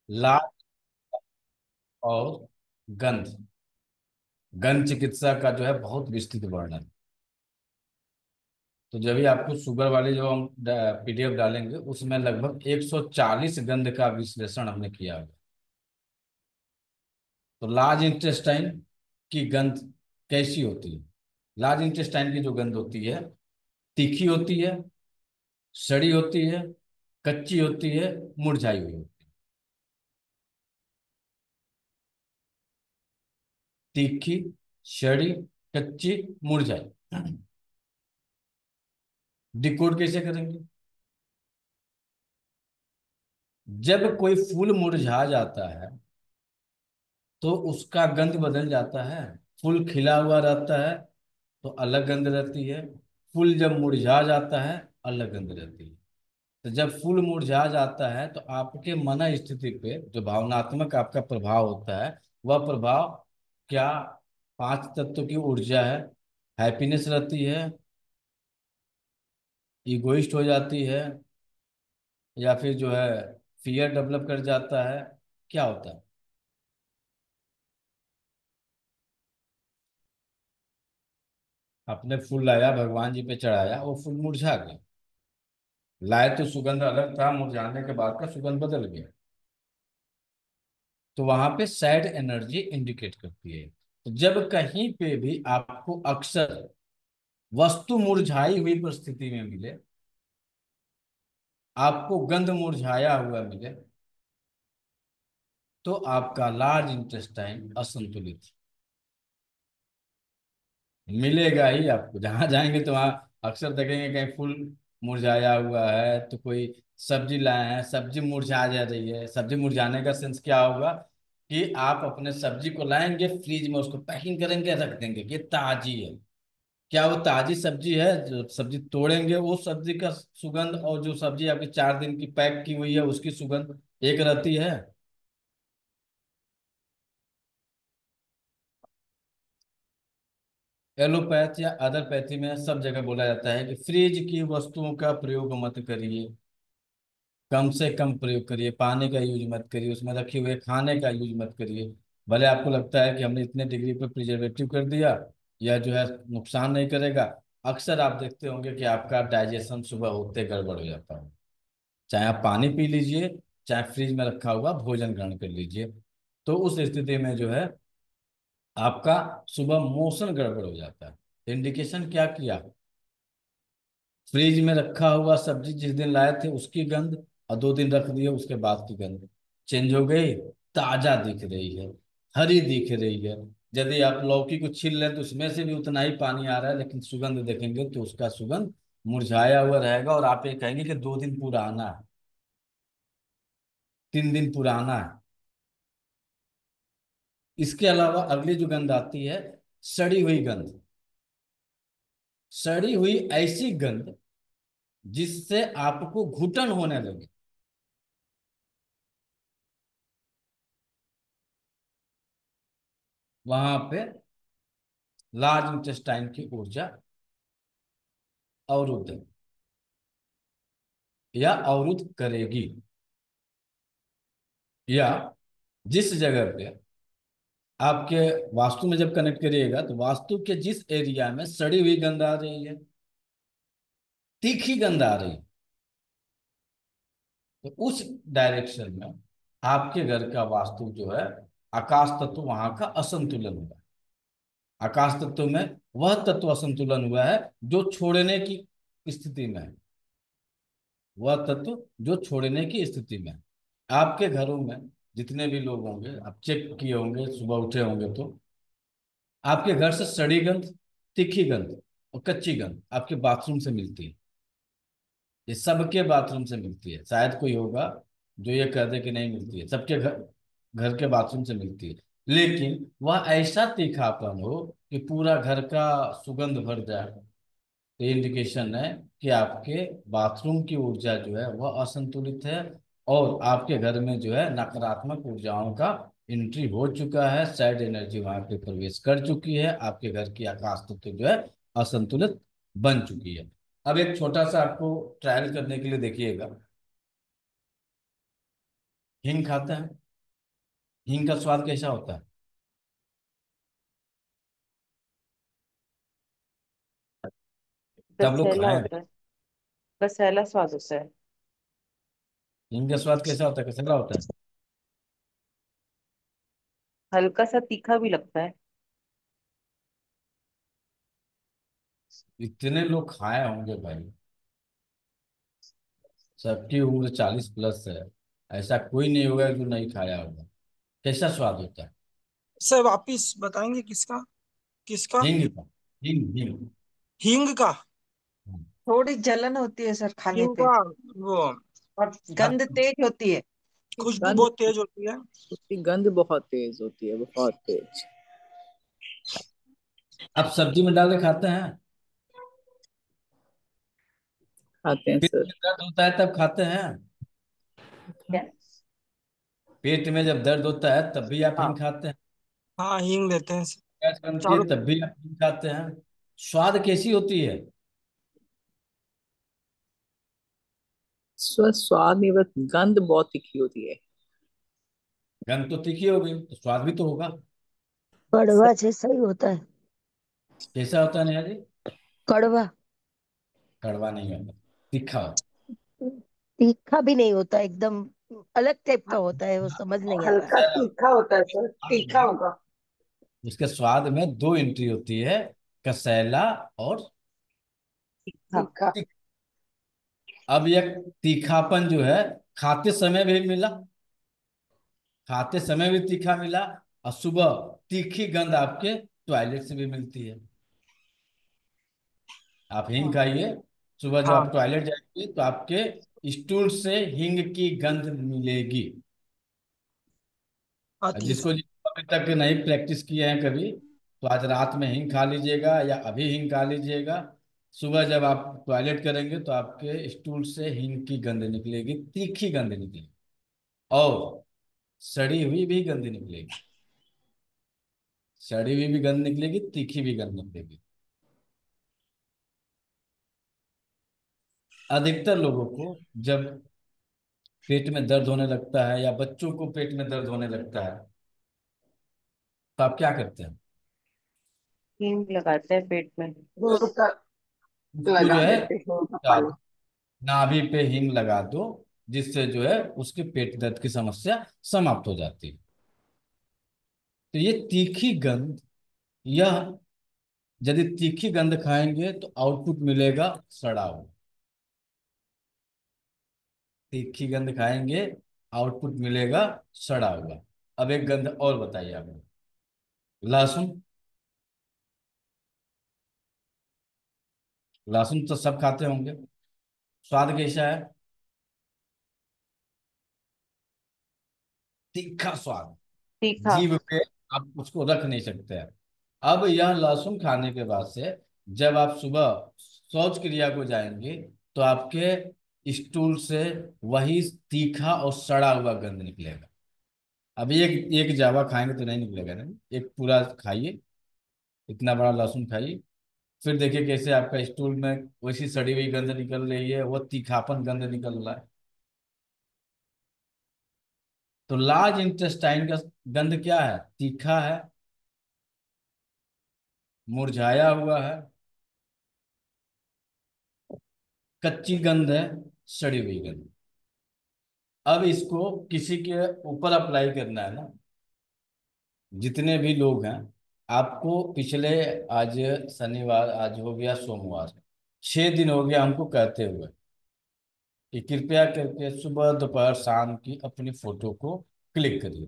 लाज और गंध। गंध चिकित्सा का जो है बहुत विस्तृत वर्णन। तो जब भी आपको शुगर वाली जो हम पीडीएफ डालेंगे उसमें लगभग 140 गंध का विश्लेषण हमने किया है। तो लार्ज इंटेस्टाइन की गंध कैसी होती है? लार्ज इंटेस्टाइन की जो गंध होती है, तीखी होती है, सड़ी होती है, कच्ची होती है, मुरझाई हुई होती है। तीखी, सड़ी, कच्ची, मुरझाई। डिकोड कैसे करेंगे? जब कोई फूल मुरझा जाता है तो उसका गंध बदल जाता है। फूल खिला हुआ रहता है तो अलग गंध रहती है। फूल जब मुरझा जाता है अलग गंध रहती है। तो जब फूल मुरझा जाता है तो आपके मन स्थिति पे जो भावनात्मक आपका प्रभाव होता है, वह प्रभाव क्या? पांच तत्व की ऊर्जा है। हैप्पीनेस रहती है, इगोइस्ट हो जाती है, या फिर जो है फियर डेवलप कर जाता है। क्या होता है? आपने फूल लाया, भगवान जी पे चढ़ाया, वो फूल मुरझा गया। लाए तो सुगंध अलग था, मुरझाने के बाद का सुगंध बदल गया। तो वहां पे सैड एनर्जी इंडिकेट करती है। तो जब कहीं पे भी आपको अक्सर वस्तु मुरझाई हुई परिस्थिति में मिले, आपको गंध मुरझाया हुआ मिले, तो आपका लार्ज इंटेस्टाइन असंतुलित मिलेगा ही। आपको जहां जाएंगे तो वहां अक्सर देखेंगे कहीं फूल मुरझाया हुआ है, तो कोई सब्जी लाए हैं, सब्जी मुरझा जा रही है। सब्जी मुरझाने का सेंस क्या होगा? कि आप अपने सब्जी को लाएंगे, फ्रिज में उसको पैकिंग करेंगे, रख देंगे कि ये ताजी है। क्या वो ताजी सब्जी है? जो सब्जी तोड़ेंगे वो सब्जी का सुगंध, और जो सब्जी आपकी 4 दिन की पैक की हुई है उसकी सुगंध एक रहती है। एलोपैथ या अदरपैथी में सब जगह बोला जाता है कि फ्रिज की वस्तुओं का प्रयोग मत करिए, कम से कम प्रयोग करिए। पानी का यूज मत करिए, उसमें रखे हुए खाने का यूज मत करिए। भले आपको लगता है कि हमने इतने डिग्री पर प्रिजर्वेटिव कर दिया, यह जो है नुकसान नहीं करेगा। अक्सर आप देखते होंगे कि आपका डाइजेशन सुबह होते गड़बड़ हो जाता है। चाहे आप पानी पी लीजिए, चाहे फ्रिज में रखा हुआ भोजन ग्रहण कर लीजिए, तो उस स्थिति में जो है आपका सुबह मोशन गड़बड़ हो जाता है। इंडिकेशन क्या किया? फ्रिज में रखा हुआ सब्जी जिस दिन लाए थे उसकी गंध, और 2 दिन रख दिए उसके बाद की गंध चेंज हो गई। ताजा दिख रही है, हरी दिख रही है। यदि आप लौकी को छील लें तो उसमें से भी उतना ही पानी आ रहा है, लेकिन सुगंध देखेंगे तो उसका सुगंध मुरझाया हुआ रहेगा, और आप ये कहेंगे कि 2 दिन पुराना है, 3 दिन पुराना है। इसके अलावा अगली जो गंध आती है, सड़ी हुई गंध। सड़ी हुई ऐसी गंध जिससे आपको घुटन होने लगे। वहां पे लार्ज इंटेस्टाइन की ऊर्जा अवरुद्ध है या अवरुद्ध करेगी। या जिस जगह पे आपके वास्तु में जब कनेक्ट करिएगा तो वास्तु के जिस एरिया में सड़ी हुई गंध आ रही है, तीखी गंध आ रही है, तो उस डायरेक्शन में आपके घर का वास्तु जो है, आकाश तत्व वहां का असंतुलन हुआ है। आकाश तत्व में वह तत्व असंतुलन हुआ है जो छोड़ने की स्थिति में है। वह तत्व जो छोड़ने की स्थिति में है। आपके घरों में जितने भी लोग होंगे, आप चेक किए होंगे, सुबह उठे होंगे तो आपके घर से सड़ी गंध, तीखी गंध और कच्ची गंध आपके बाथरूम से मिलती है। ये सबके बाथरूम से मिलती है। शायद कोई होगा जो ये कह दे कि नहीं मिलती है। सबके घर घर के बाथरूम से मिलती है। लेकिन वह ऐसा तीखापन हो कि पूरा घर का सुगंध भर जाए, तो ये इंडिकेशन है कि आपके बाथरूम की ऊर्जा जो है वह असंतुलित है, और आपके घर में जो है नकारात्मक ऊर्जाओं का एंट्री हो चुका है। सैड एनर्जी वहां पे प्रवेश कर चुकी है। आपके घर की आकाश तत्व जो है असंतुलित बन चुकी है। अब एक छोटा सा आपको ट्रायल करने के लिए देखिएगा। हींग खाते हैं? हींग का स्वाद कैसा होता है? सब लोग कसैला खाएं। होता है। कसैला स्वाद होता है। हींग का स्वाद कैसा होता है, कैसा होता है? हल्का सा तीखा भी लगता है। इतने लोग खाए होंगे भाई, सबकी उम्र 40+ है, ऐसा कोई नहीं होगा जो नहीं खाया होगा। कैसा स्वाद होता है? सर वापिस बताएंगे किसका? किसका? हींग का। हींग हींग। हींग का। हाँ। थोड़ी जलन होती है सर खाने हींग पे। का वो और अब गंध तेज होती है। खुशबू गंध, बहुत तेज होती है। उसकी गंध बहुत तेज होती है, बहुत तेज। अब सब्जी में डाल के खाते हैं। खाते हैं पेट सर। में दर्द होता है तब खाते हैं। क्या? पेट में जब दर्द होता है तब भी आप हींग हाँ। खाते हैं। हाँ हींग लेते हैं सर। गैस बनती है चारों। तब भी आप हींग खाते हैं। स्वाद कैसी होती है? स्वाद नहीं, बस गंध बहुत तीखी होती है। गंध तो तीखी हो गई तो स्वाद भी तो होगा। कड़वा जैसा ही होता है। कैसा होता है नेहा जी? कड़वा। कड़वा नहीं होता, तीखा होता तीखा भी नहीं होता, एकदम अलग टाइप का होता है, वो समझ नहीं आ रहा। हल्का तीखा होता है सर, तीखा है। होगा। उसके स्वाद में दो एंट्री होती है, कसैला और तीखा। तीखा। अब यह तीखापन जो है, खाते समय भी मिला, खाते समय भी तीखा मिला, और सुबह तीखी गंध आपके टॉयलेट से भी मिलती है। आप हींग खाइए, सुबह जब आप हाँ टॉयलेट जाएंगे तो आपके स्टूल से हींग की गंध मिलेगी। और आती है जिसको सर। जिसको अभी तक नहीं प्रैक्टिस किए हैं कभी, तो आज रात में हींग खा लीजिएगा या अभी हींग खा लीजिएगा। सुबह जब आप टॉयलेट करेंगे तो आपके स्टूल से हींग की गंध निकलेगी, तीखी गंध निकलेगी, और सड़ी हुई भी गंध निकलेगी। सड़ी हुई भी गंध निकलेगी, तीखी भी गंध निकलेगी। अधिकतर लोगों को जब पेट में दर्द होने लगता है या बच्चों को पेट में दर्द होने लगता है, तो आप क्या करते हैं? हींग लगाते हैं पेट में। उसका उसको जो लगा है देते हैं उनका पानी। नाभि पे हींग लगा दो, जिससे जो है उसके पेट दर्द की समस्या समाप्त हो जाती है। तो ये तीखी गंध, यह यदि तीखी गंध खाएंगे तो आउटपुट मिलेगा सड़ा हुआ। तीखी गंध खाएंगे, आउटपुट मिलेगा सड़ा हुआ। अब एक गंध और बताइए आप। लहसुन। लहसुन तो सब खाते होंगे, स्वाद कैसा है? तीखा स्वाद, तीखा। जीभ पे आप उसको रख नहीं सकते हैं। अब यह लहसुन खाने के बाद से जब आप सुबह शौच क्रिया को जाएंगे तो आपके स्टूल से वही तीखा और सड़ा हुआ गंध निकलेगा। अभी एक एक जावा खाएंगे तो नहीं निकलेगा, नहीं, एक पूरा खाइए, इतना बड़ा लहसुन खाइए, फिर देखिए कैसे आपका स्टूल में वैसी सड़ी हुई गंध निकल रही है, वो तीखापन गंध निकल रहा है। तो लार्ज इंटेस्टाइन का गंध क्या है? तीखा है, मुरझाया हुआ है, कच्ची गंध है, सड़ी हुई गंध। अब इसको किसी के ऊपर अप्लाई करना है ना। जितने भी लोग हैं, आपको पिछले, आज शनिवार, आज हो गया सोमवार, 6 दिन हो गया हमको कहते हुए कि कृपया करके सुबह दोपहर शाम की अपनी फोटो को क्लिक करिए।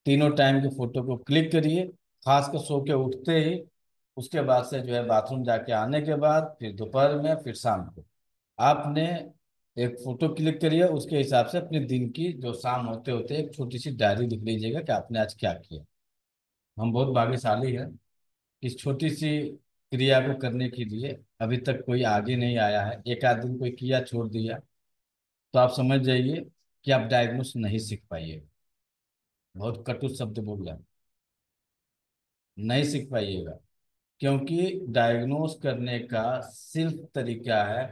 तीनों टाइम की फोटो को क्लिक करिए, खासकर सो के उठते ही, उसके बाद से जो है बाथरूम जाके आने के बाद, फिर दोपहर में, फिर शाम को आपने एक फोटो क्लिक करिए। उसके हिसाब से अपने दिन की, जो शाम होते होते एक छोटी सी डायरी लिख लीजिएगा कि आपने आज क्या किया। हम बहुत भाग्यशाली हैं, इस छोटी सी क्रिया को करने के लिए अभी तक कोई आगे नहीं आया है। एक आध दिन कोई किया छोड़ दिया तो आप समझ जाइए कि आप डायग्नोस नहीं सीख पाइए। बहुत कटु शब्द बोल रहे हैं, नहीं सीख पाइएगा। क्योंकि डायग्नोस करने का सिर्फ तरीका है,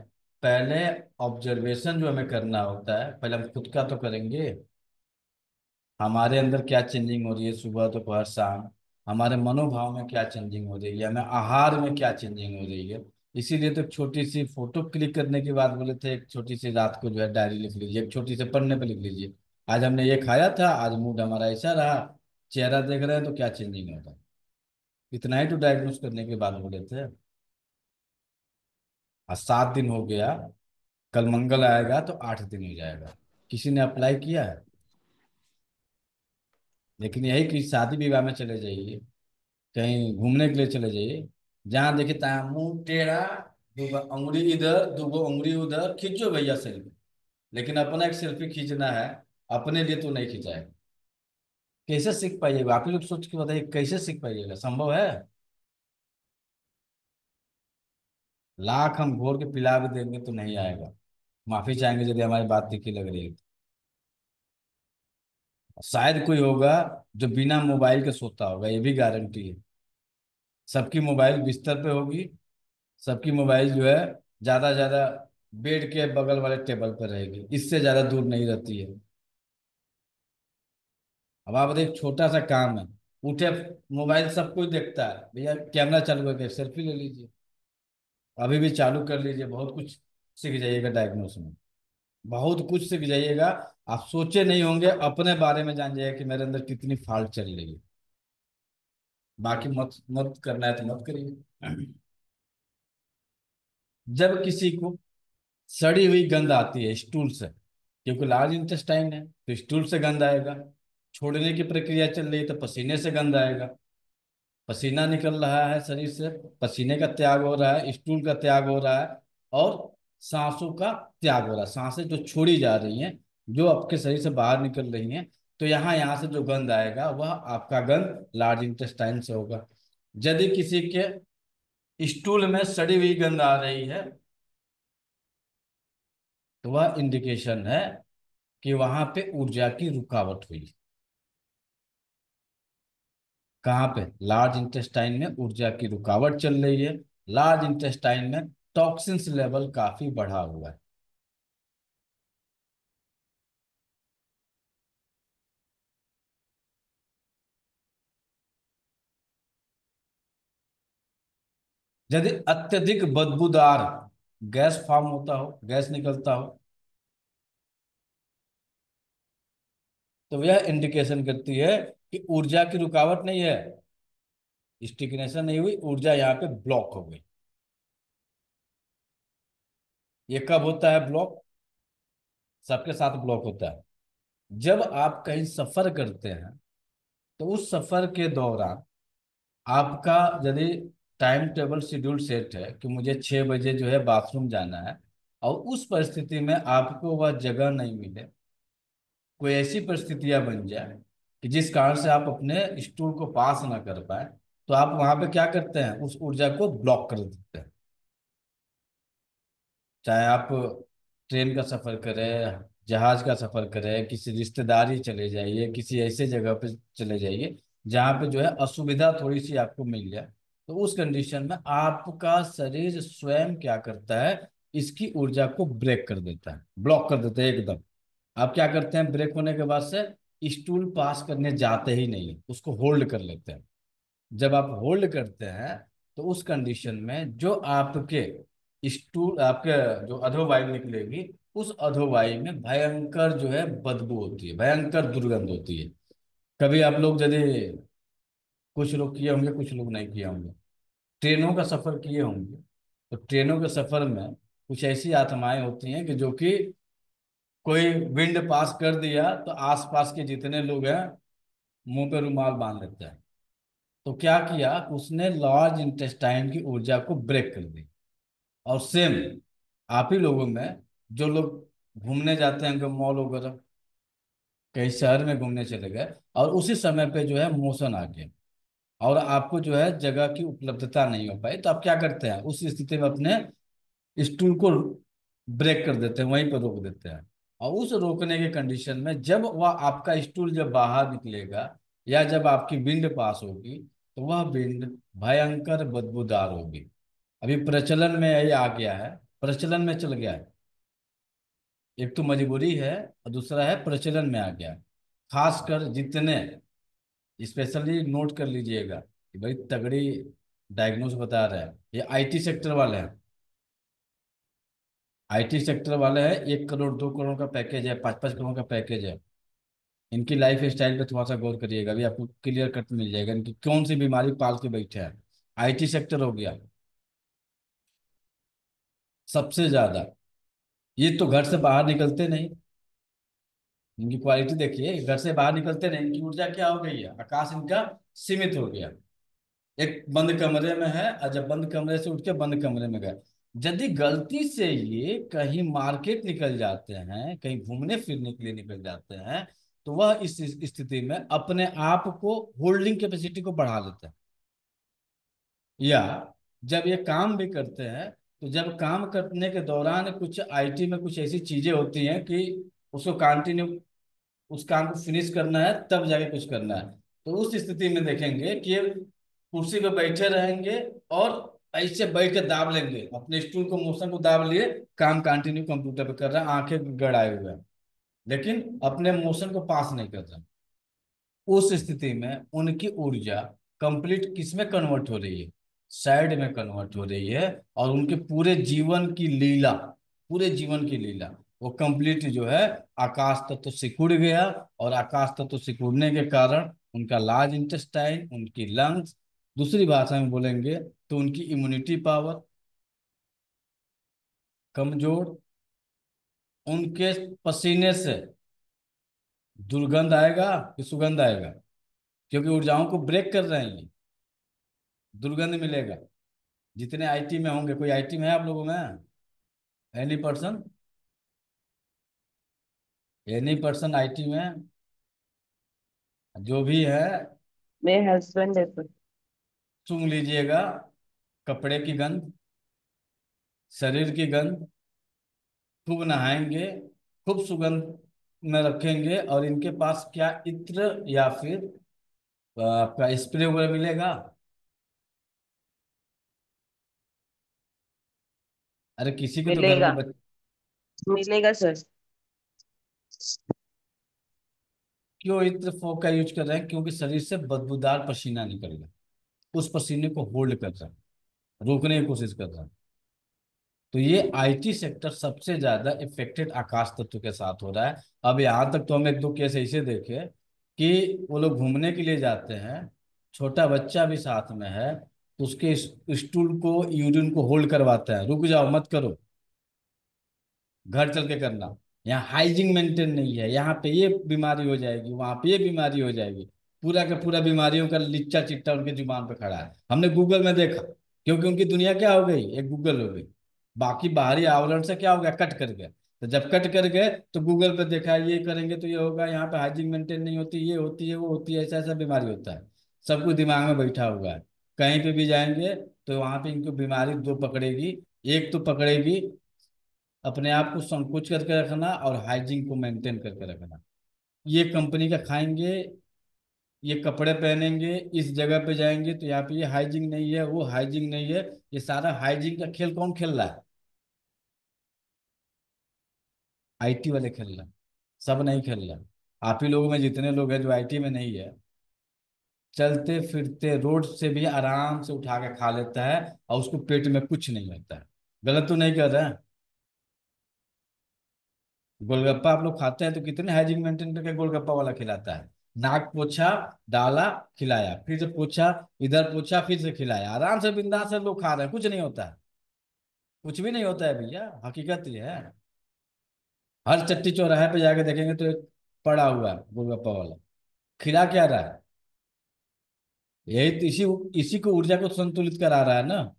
पहले ऑब्जर्वेशन जो हमें करना होता है, पहले हम खुद का तो करेंगे। हमारे अंदर क्या चेंजिंग हो रही है सुबह दोपहर शाम, हमारे मनोभाव में क्या चेंजिंग हो रही है, हमें आहार में क्या चेंजिंग हो रही है। इसीलिए तो एक छोटी सी फोटो क्लिक करने की बात बोले थे, एक छोटी सी रात को जो है डायरी लिख लीजिए, एक छोटी से पन्ने पे लिख लीजिए, आज हमने ये खाया था, आज मूड हमारा ऐसा रहा, चेहरा देख रहे हैं तो क्या चेंजिंग होता है। इतना ही तो डायग्नोस करने की बात बोले थे। आज 7 दिन हो गया, कल मंगल आएगा तो 8 दिन हो जाएगा। किसी ने अप्लाई किया है? लेकिन यही कि शादी विवाह में चले जाइए, कहीं घूमने के लिए चले जाइए, जहां देखिए तहाँ मुंह टेढ़ा, दो उंगली इधर दो उंगली उधर, खींचो भैया सेल्फी। लेकिन अपना एक सेल्फी खींचना है, अपने लिए तो नहीं खिंचाएगा। कैसे सीख पाइएगा? आप ही लोग सोच के बताइए, कैसे सीख पाइएगा? संभव है? लाख हम घोर के पिला भी देंगे तो नहीं आएगा। माफी चाहेंगे यदि हमारी बात तीखी लग रही है तो। शायद कोई होगा जो बिना मोबाइल के सोता होगा, ये भी गारंटी है। सबकी मोबाइल बिस्तर पे होगी, सबकी मोबाइल जो है ज्यादा ज्यादा बेड के बगल वाले टेबल पर रहेगी, इससे ज्यादा दूर नहीं रहती है। अब आप बताइए, छोटा सा काम है, उठे, मोबाइल सब कुछ देखता है, भैया कैमरा चालू करके सेल्फी ले लीजिए, अभी भी चालू कर लीजिए, बहुत कुछ सीख जाइएगा डायग्नोस में, बहुत कुछ सीख जाइएगा। आप सोचे नहीं होंगे, अपने बारे में जान जाइएगा कि मेरे अंदर कितनी फाल्ट चल रही है। बाकी मत मत करना है तो मत करिए। जब किसी को सड़ी हुई गंध आती है स्टूल से, क्योंकि लार्ज इंटेस्टाइन है तो स्टूल से गंध आएगा, छोड़ने की प्रक्रिया चल रही है तो पसीने से गंध आएगा, पसीना निकल रहा है शरीर से, पसीने का त्याग हो रहा है, स्टूल का त्याग हो रहा है, और सांसों का त्याग हो रहा है, सांसें जो छोड़ी जा रही हैं, जो आपके शरीर से बाहर निकल रही हैं, तो यहाँ यहाँ से जो गंध आएगा वह आपका गंध लार्ज इंटेस्टाइन से होगा। यदि किसी के स्टूल में सड़ी हुई गंध आ रही है तो वह इंडिकेशन है कि वहां पे ऊर्जा की रुकावट हुई। कहाँ पे? लार्ज इंटेस्टाइन में ऊर्जा की रुकावट चल रही है, लार्ज इंटेस्टाइन में टॉक्सिन्स लेवल काफी बढ़ा हुआ है। यदि अत्यधिक बदबूदार गैस फॉर्म होता हो, गैस निकलता हो, तो यह इंडिकेशन करती है कि ऊर्जा की रुकावट नहीं है, स्टिग्नेशन नहीं हुई, ऊर्जा यहाँ पे ब्लॉक हो गई। ये कब होता है ब्लॉक? सबके साथ ब्लॉक होता है जब आप कहीं सफर करते हैं, तो उस सफर के दौरान आपका यदि टाइम टेबल शेड्यूल सेट है कि मुझे 6 बजे जो है बाथरूम जाना है, और उस परिस्थिति में आपको वह जगह नहीं मिले, कोई ऐसी परिस्थितियां बन जाए कि जिस कारण से आप अपने स्टूल को पास ना कर पाए, तो आप वहां पे क्या करते हैं? उस ऊर्जा को ब्लॉक कर देते हैं। चाहे आप ट्रेन का सफर करें, जहाज का सफर करें, किसी रिश्तेदारी चले जाइए, किसी ऐसे जगह पे चले जाइए जहाँ पे जो है असुविधा थोड़ी सी आपको मिल जाए, तो उस कंडीशन में आपका शरीर स्वयं क्या करता है? इसकी ऊर्जा को ब्रेक कर देता है, ब्लॉक कर देता है एकदम। आप क्या करते हैं? ब्रेक होने के बाद से स्टूल पास करने जाते ही नहीं है, उसको होल्ड कर लेते हैं। जब आप होल्ड करते हैं तो उस कंडीशन में जो आपके स्टूल, आपके जो अधोवायु निकलेगी, उस अधोवायु में भयंकर जो है बदबू होती है, भयंकर दुर्गंध होती है। कभी आप लोग यदि, कुछ लोग किए होंगे कुछ लोग नहीं किए होंगे, ट्रेनों का सफर किए होंगे, तो ट्रेनों के सफर में कुछ ऐसी आत्माएं होती हैं कि जो कि कोई विंड पास कर दिया तो आसपास के जितने लोग हैं मुंह पे रुमाल बांध लेते हैं। तो क्या किया उसने? लार्ज इंटेस्टाइन की ऊर्जा को ब्रेक कर दी। और सेम आप ही लोगों में जो लोग घूमने जाते हैं मॉल वगैरह, कहीं शहर में घूमने चले गए, और उसी समय पे जो है मोशन आ गया, और आपको जो है जगह की उपलब्धता नहीं हो पाई, तो आप क्या करते हैं? उस स्थिति में अपने स्टूल को ब्रेक कर देते हैं, वहीं पर रोक देते हैं। और उस रोकने के कंडीशन में जब वह आपका स्टूल जब बाहर निकलेगा, या जब आपकी विंड पास होगी, तो वह विंड भयंकर बदबूदार होगी। अभी प्रचलन में यही आ गया है, प्रचलन में चल गया है। एक तो मजबूरी है और दूसरा है प्रचलन में आ गया है। खासकर जितने, स्पेशली नोट कर लीजिएगा कि भाई तगड़ी डायग्नोस बता रहे हैं, ये आईटी सेक्टर वाले हैं। आईटी सेक्टर वाले हैं, 1 करोड़ 2 करोड़ का पैकेज है, 5-5 करोड़ का पैकेज है। इनकी लाइफ स्टाइल पे थोड़ा सा गौर करिएगा, अभी आपको क्लियर कट मिल जाएगा इनकी कौन सी बीमारी पाल के बैठे हैं। आईटी सेक्टर हो गया सबसे ज्यादा। ये तो घर से बाहर निकलते नहीं, इनकी क्वालिटी देखिए, घर से बाहर निकलते नहीं, इनकी ऊर्जा क्या हो गई है, आकाश इनका सीमित हो गया। एक बंद कमरे में है, और जब बंद कमरे से उठ के बंद कमरे में गए, यदि गलती से ये कहीं मार्केट निकल जाते हैं, कहीं घूमने फिरने के लिए निकल जाते हैं, तो वह इस स्थिति में अपने आप को होल्डिंग कैपेसिटी को बढ़ा लेते हैं। या जब ये काम भी करते हैं, तो जब काम करने के दौरान कुछ आईटी में कुछ ऐसी चीजें होती हैं कि उसको कंटिन्यू, उस काम को फिनिश करना है तब जाके कुछ करना है। तो उस स्थिति में देखेंगे कि ये कुर्सी पे बैठे रहेंगे और ऐसे बैठ के दाब लेंगे, अपने स्टूल को मोशन को दाब लिए, काम कंटिन्यू कंप्यूटर पे कर रहे हैं, आंखें गड़ाए हुए हैं, लेकिन अपने मोशन को पास नहीं कर रहे। उस स्थिति में उनकी ऊर्जा कंप्लीट किस में कन्वर्ट हो रही है, साइड में कन्वर्ट हो रही है, और उनके पूरे जीवन की लीला, पूरे जीवन की लीला वो कंप्लीट जो है आकाश तत्व तो सिकुड़ गया। और आकाश तत्व तो सिकुड़ने के कारण उनका लार्ज इंटेस्टाइन, उनकी लंग्स, दूसरी भाषा में बोलेंगे तो उनकी इम्यूनिटी पावर कमजोर। उनके पसीने से दुर्गंध आएगा कि सुगंध आएगा, क्योंकि ऊर्जाओं को ब्रेक कर रहे हैं ये, दुर्गंध मिलेगा। जितने आईटी में होंगे, कोई आईटी में है आप लोगों में, any person, any person IT में जो भी है, मेरे हस्बैंड है सर। सूंघ लीजिएगा, कपड़े की गंध, शरीर की गंध, खूब नहाएंगे, खूब सुगंध में रखेंगे, और इनके पास क्या इत्र या फिर आपका स्प्रे वगैरह मिलेगा? अरे किसी के तो घर मिलेगा, में मिलेगा सर। क्यों इत्र फोक का यूज कर रहे हैं? क्योंकि शरीर से बदबूदार पसीना निकल रहा है, उस पसीने को होल्ड कर रहा है, रोकने की कोशिश कर रहा है। तो ये आईटी सेक्टर सबसे ज्यादा इफेक्टेड आकाश तत्व के साथ हो रहा है। अब यहाँ तक तो हम 1-2 केस ऐसे देखे कि वो लोग घूमने के लिए जाते हैं, छोटा बच्चा भी साथ में है, तो उसके स्टूल को, यूरिन को होल्ड करवाते हैं, रुक जाओ मत करो, घर चल के करना। यहाँ हाइजीन मेंटेन नहीं है, यहाँ पे ये बीमारी हो जाएगी, वहां पे ये बीमारी हो जाएगी, पूरा का पूरा बीमारियों का लिच्चा चिट्टा उनके जुबान पे खड़ा है। हमने गूगल में देखा, क्योंकि उनकी दुनिया क्या हो गई, एक गूगल हो गई, बाकी बाहरी आवरण से क्या हो गया, कट कर गया। तो जब कट कर गए तो गूगल पे देखा ये करेंगे तो ये होगा, यहाँ पे हाइजीन मेंटेन नहीं होती, ये होती है, वो होती है, ऐसा ऐसा बीमारी होता है। सब कुछ दिमाग में बैठा हुआ है। कहीं पे भी जाएंगे तो वहां पे इनको बीमारी दो पकड़ेगी। एक तो पकड़ेगी अपने आप को संकुच करके रखना, और हाइजीन को मेंटेन करके रखना। ये कंपनी का खाएंगे, ये कपड़े पहनेंगे, इस जगह पे जाएंगे तो यहाँ पे ये हाइजीन नहीं है, वो हाइजीन नहीं है। ये सारा हाइजीन का खेल कौन खेल रहा है? आईटी वाले खेल रहे हैं, सब नहीं खेल रहे हैं। आप ही लोगों में जितने लोग हैं जो आईटी में नहीं है, चलते फिरते रोड से भी आराम से उठा के खा लेता है, और उसको पेट में कुछ नहीं होता है। गलत तो नहीं कर रहे हैं? गोलगप्पा आप लोग खाते हैं तो कितने हाइजीन मेंटेन करके गोलगप्पा वाला खिलाता है। नाक पोछा, डाला, खिलाया, फिर से पोछा, इधर पोछा, फिर से खिलाया, आराम से बिंदास से लोग खा रहे हैं, कुछ नहीं होता है, कुछ भी नहीं होता है भैया, हकीकत ये है। हर चट्टी चौराहे पे जाके देखेंगे तो एक पड़ा हुआ है गोलगप्पा वाला, खिला क्या रहा है? यही तो, इसी इसी को ऊर्जा को संतुलित करा रहा है ना।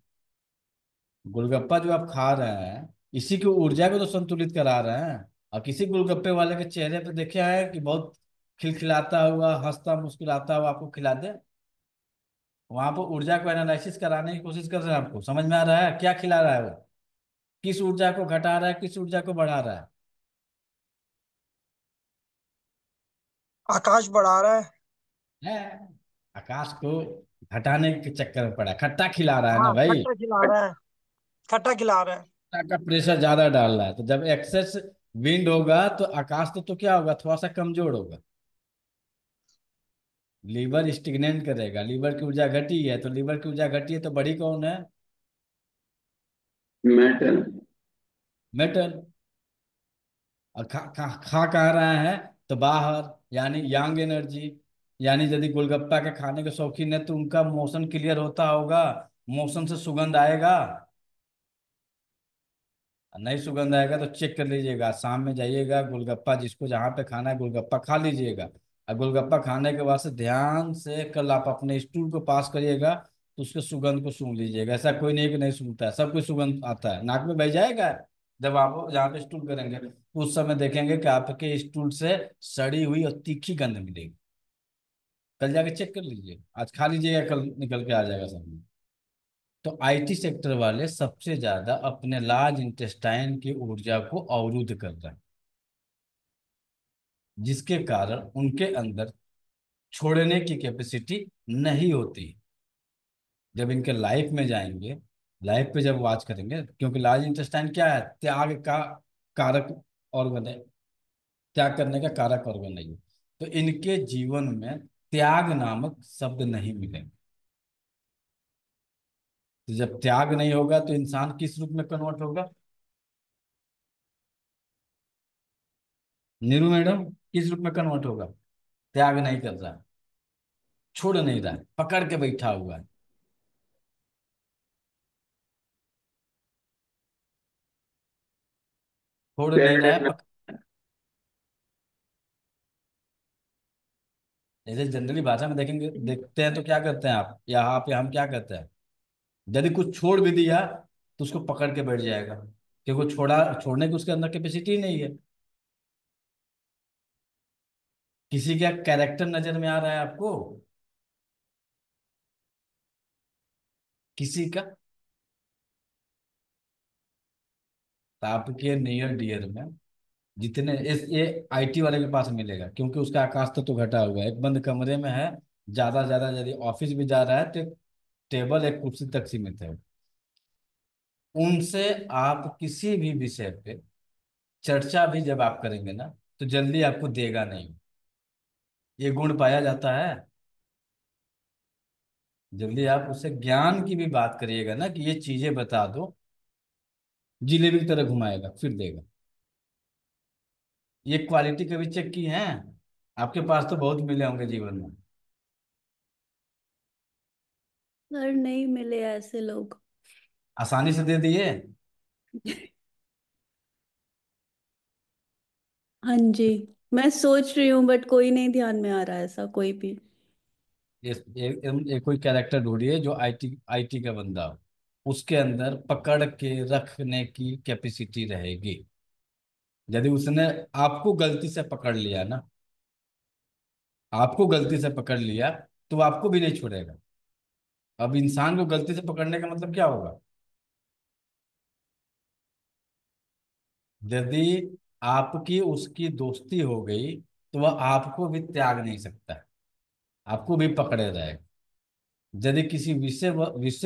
गोलगप्पा जो आप खा रहे हैं, इसी की ऊर्जा को तो संतुलित करा रहे हैं। और किसी गोलगप्पे वाले के चेहरे पे देखे है कि बहुत खिलखिलाता हुआ, हंसता मुस्कुराता हुआ आपको खिला दे? वहां पर ऊर्जा को एनालिसिस कराने की कोशिश कर रहे हैं, आपको समझ में आ रहा है क्या खिला रहा है वो, किस ऊर्जा को घटा रहा है, किस ऊर्जा को बढ़ा रहा आकाश बढ़ा रहा है। है? आकाश को घटाने के चक्कर में पड़ा है, खट्टा खिला रहा है ना हाँ, भाई, खट्टा खिला रहा है, खट्टा खिला रहा है। खट्टा का प्रेशर ज्यादा डाल रहा है। तो जब एक्सेस विंड होगा तो आकाश तो क्या होगा, थोड़ा सा कमजोर होगा। लीवर स्टिग्नेंट करेगा, लीवर की ऊर्जा घटी है, तो लीवर की ऊर्जा घटी है तो बढ़ी कौन है? मेटल। मेटल। और खा कहाँ रहा है? तो बाहर, यानी यांग एनर्जी। यानी यदि गोलगप्पा के खाने के शौकीन है तो उनका मोशन क्लियर होता होगा, मोशन से सुगंध आएगा। नहीं सुगंध आएगा तो चेक कर लीजिएगा, शाम में जाइएगा, गोलगप्पा जिसको जहाँ पे खाना है गोलगप्पा खा लीजिएगा। और गोलगप्पा खाने के बाद से ध्यान से कल आप अपने स्टूल को पास करिएगा तो उसके सुगंध को सूंघ लीजिएगा। ऐसा कोई नहीं है कि नहीं सूंघता है, सब कुछ सुगंध आता है, नाक में बह जाएगा। जब आप जहाँ पे स्टूल करेंगे तो उस समय देखेंगे कि आपके स्टूल से सड़ी हुई और तीखी गंध मिलेगी। कल जाके चेक कर लीजिए, आज खा लीजिएगा, कल निकल के आ जाएगा सब। तो आईटी सेक्टर वाले सबसे ज्यादा अपने लार्ज इंटेस्टाइन की ऊर्जा को अवरुद्ध कर रहे हैं, जिसके कारण उनके अंदर छोड़ने की कैपेसिटी नहीं होती। जब इनके लाइफ में जाएंगे, लाइफ पे जब वॉच करेंगे, क्योंकि लार्ज इंटेस्टाइन क्या है? त्याग का कारक ऑर्गन है, त्याग करने का कारक ऑर्गन है ये। तो इनके जीवन में त्याग नामक शब्द नहीं मिलेंगे। तो जब त्याग नहीं होगा तो इंसान किस रूप में कन्वर्ट होगा? नीरू मैडम, किस रूप में कन्वर्ट होगा? त्याग नहीं कर रहा है, छोड़ नहीं रहा है, पकड़ के बैठा हुआ है। छोड़ नहीं रहा है, जैसे जनरली भाषा में देखेंगे, देखते हैं तो क्या करते हैं आप, यहाँ पे हम क्या करते हैं? यदि कुछ छोड़ भी दिया तो उसको पकड़ के बैठ जाएगा, क्योंकि छोड़ने की उसके अंदर कैपेसिटी नहीं है। किसी का कैरेक्टर नजर में आ रहा है आपको? किसी का? तो आपके नियर डियर में जितने ये आईटी वाले के पास मिलेगा, क्योंकि उसका आकाश तो घटा हुआ है, एक बंद कमरे में है। ज्यादा ज्यादा यदि ऑफिस भी जा रहा है तो टेबल एक कुर्सी तक सीमित है। उनसे आप किसी भी विषय पे चर्चा भी जब आप करेंगे ना, तो जल्दी आपको देगा नहीं। ये गुण पाया जाता है। जल्दी आप उससे ज्ञान की भी बात करिएगा ना कि ये चीजें बता दो, जिलेबी की तरह घुमाएगा फिर देगा। ये क्वालिटी कभी चेक की है? आपके पास तो बहुत मिले होंगे जीवन में। सर नहीं मिले ऐसे लोग। आसानी से दे दिए। हाँ जी। मैं सोच रही हूँ बट कोई नहीं ध्यान में आ रहा है ऐसा कोई भी। कोई कैरेक्टर ढूंढिए जो आईटी आईटी का बंदा हो, उसके अंदर पकड़ के रखने की कैपेसिटी रहेगी। यदि उसने आपको गलती से पकड़ लिया ना, आपको गलती से पकड़ लिया, तो वो आपको भी नहीं छोड़ेगा। अब इंसान को गलती से पकड़ने का मतलब क्या होगा? यदि आपकी उसकी दोस्ती हो गई तो वह आपको भी त्याग नहीं सकता, आपको भी पकड़े रहेगा। यदि किसी विषय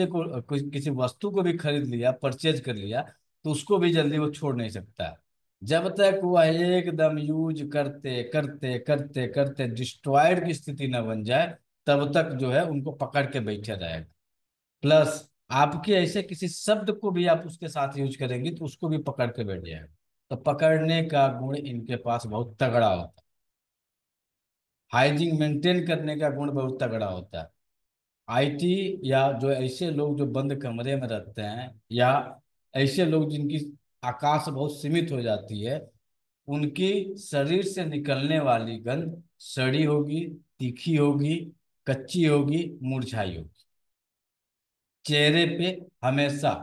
को किसी वस्तु को भी खरीद लिया, परचेज कर लिया, तो उसको भी जल्दी वो छोड़ नहीं सकता। जब तक वह एकदम यूज करते करते करते करते डिस्ट्रॉयड की स्थिति न बन जाए, तब तक जो है उनको पकड़ के बैठे रहेगा। प्लस आपके ऐसे किसी शब्द को भी आप उसके साथ यूज करेंगे तो उसको भी पकड़ के बैठ जाएगा। तो पकड़ने का गुण इनके पास बहुत तगड़ा होता है। हाइजीन मेंटेन करने का गुण बहुत तगड़ा होता है। आईटी या जो ऐसे लोग जो बंद कमरे में रहते हैं, या ऐसे लोग जिनकी आकाश बहुत सीमित हो जाती है, उनकी शरीर से निकलने वाली गंध सड़ी होगी, तीखी होगी, कच्ची होगी, मुरझाई होगी। चेहरे पे हमेशा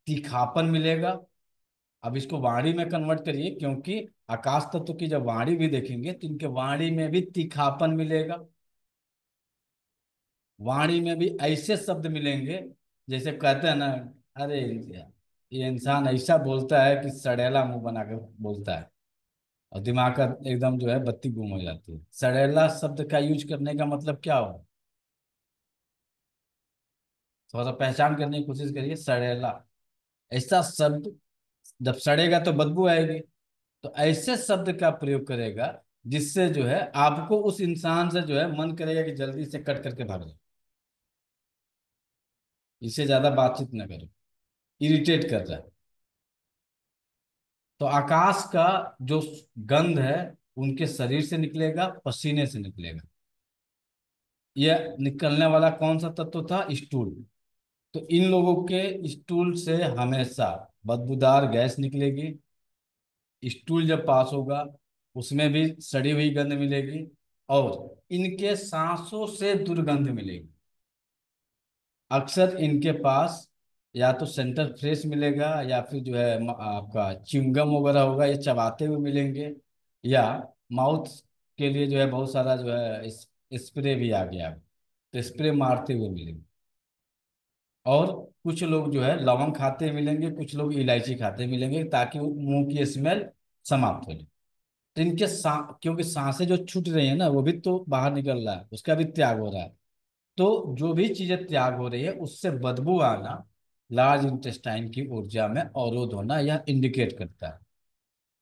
तीखापन मिलेगा। अब इसको वाणी में कन्वर्ट करिए, क्योंकि आकाश तत्व की जब वाणी भी देखेंगे तो इनके वाणी में भी तीखापन मिलेगा। वाणी में भी ऐसे शब्द मिलेंगे जैसे कहते हैं ना, अरे ये इंसान ऐसा बोलता है कि सड़ेला मुंह बना कर बोलता है, और दिमाग का एकदम जो है बत्ती गुम हो जाती है। सड़ेला शब्द का यूज करने का मतलब क्या हो? थोड़ा सा पहचान करने की कोशिश करिए। सड़ेला ऐसा शब्द, जब सड़ेगा तो बदबू आएगी, तो ऐसे शब्द का प्रयोग करेगा जिससे जो है आपको उस इंसान से जो है मन करेगा कि जल्दी से कट करके भाग जाए, इससे ज्यादा बातचीत न करो, इरिटेट कर रहा है। तो आकाश का जो गंध है उनके शरीर से निकलेगा, पसीने से निकलेगा। यह निकलने वाला कौन सा तत्व था? स्टूल। तो इन लोगों के स्टूल से हमेशा बदबूदार गैस निकलेगी। स्टूल जब पास होगा उसमें भी सड़ी हुई गंध मिलेगी, और इनके सांसों से दुर्गंध मिलेगी। अक्सर इनके पास या तो सेंटर फ्रेश मिलेगा, या फिर जो है आपका च्युइंगम वगैरह होगा, ये चबाते हुए मिलेंगे, या माउथ के लिए जो है बहुत सारा जो है स्प्रे भी आ गया, तो स्प्रे मारते हुए मिलेंगे। और कुछ लोग जो है लवंग खाते हुए मिलेंगे, कुछ लोग इलायची खाते हुए मिलेंगे, ताकि वो मुंह की स्मेल समाप्त हो जाए। तो इनके क्योंकि सांसें जो छूट रही है ना, वो भी तो बाहर निकल रहा है, उसका भी त्याग हो रहा है। तो जो भी चीजें त्याग हो रही है उससे बदबू आना लार्ज इंटेस्टाइन की ऊर्जा में अवरोध होना यह इंडिकेट करता है।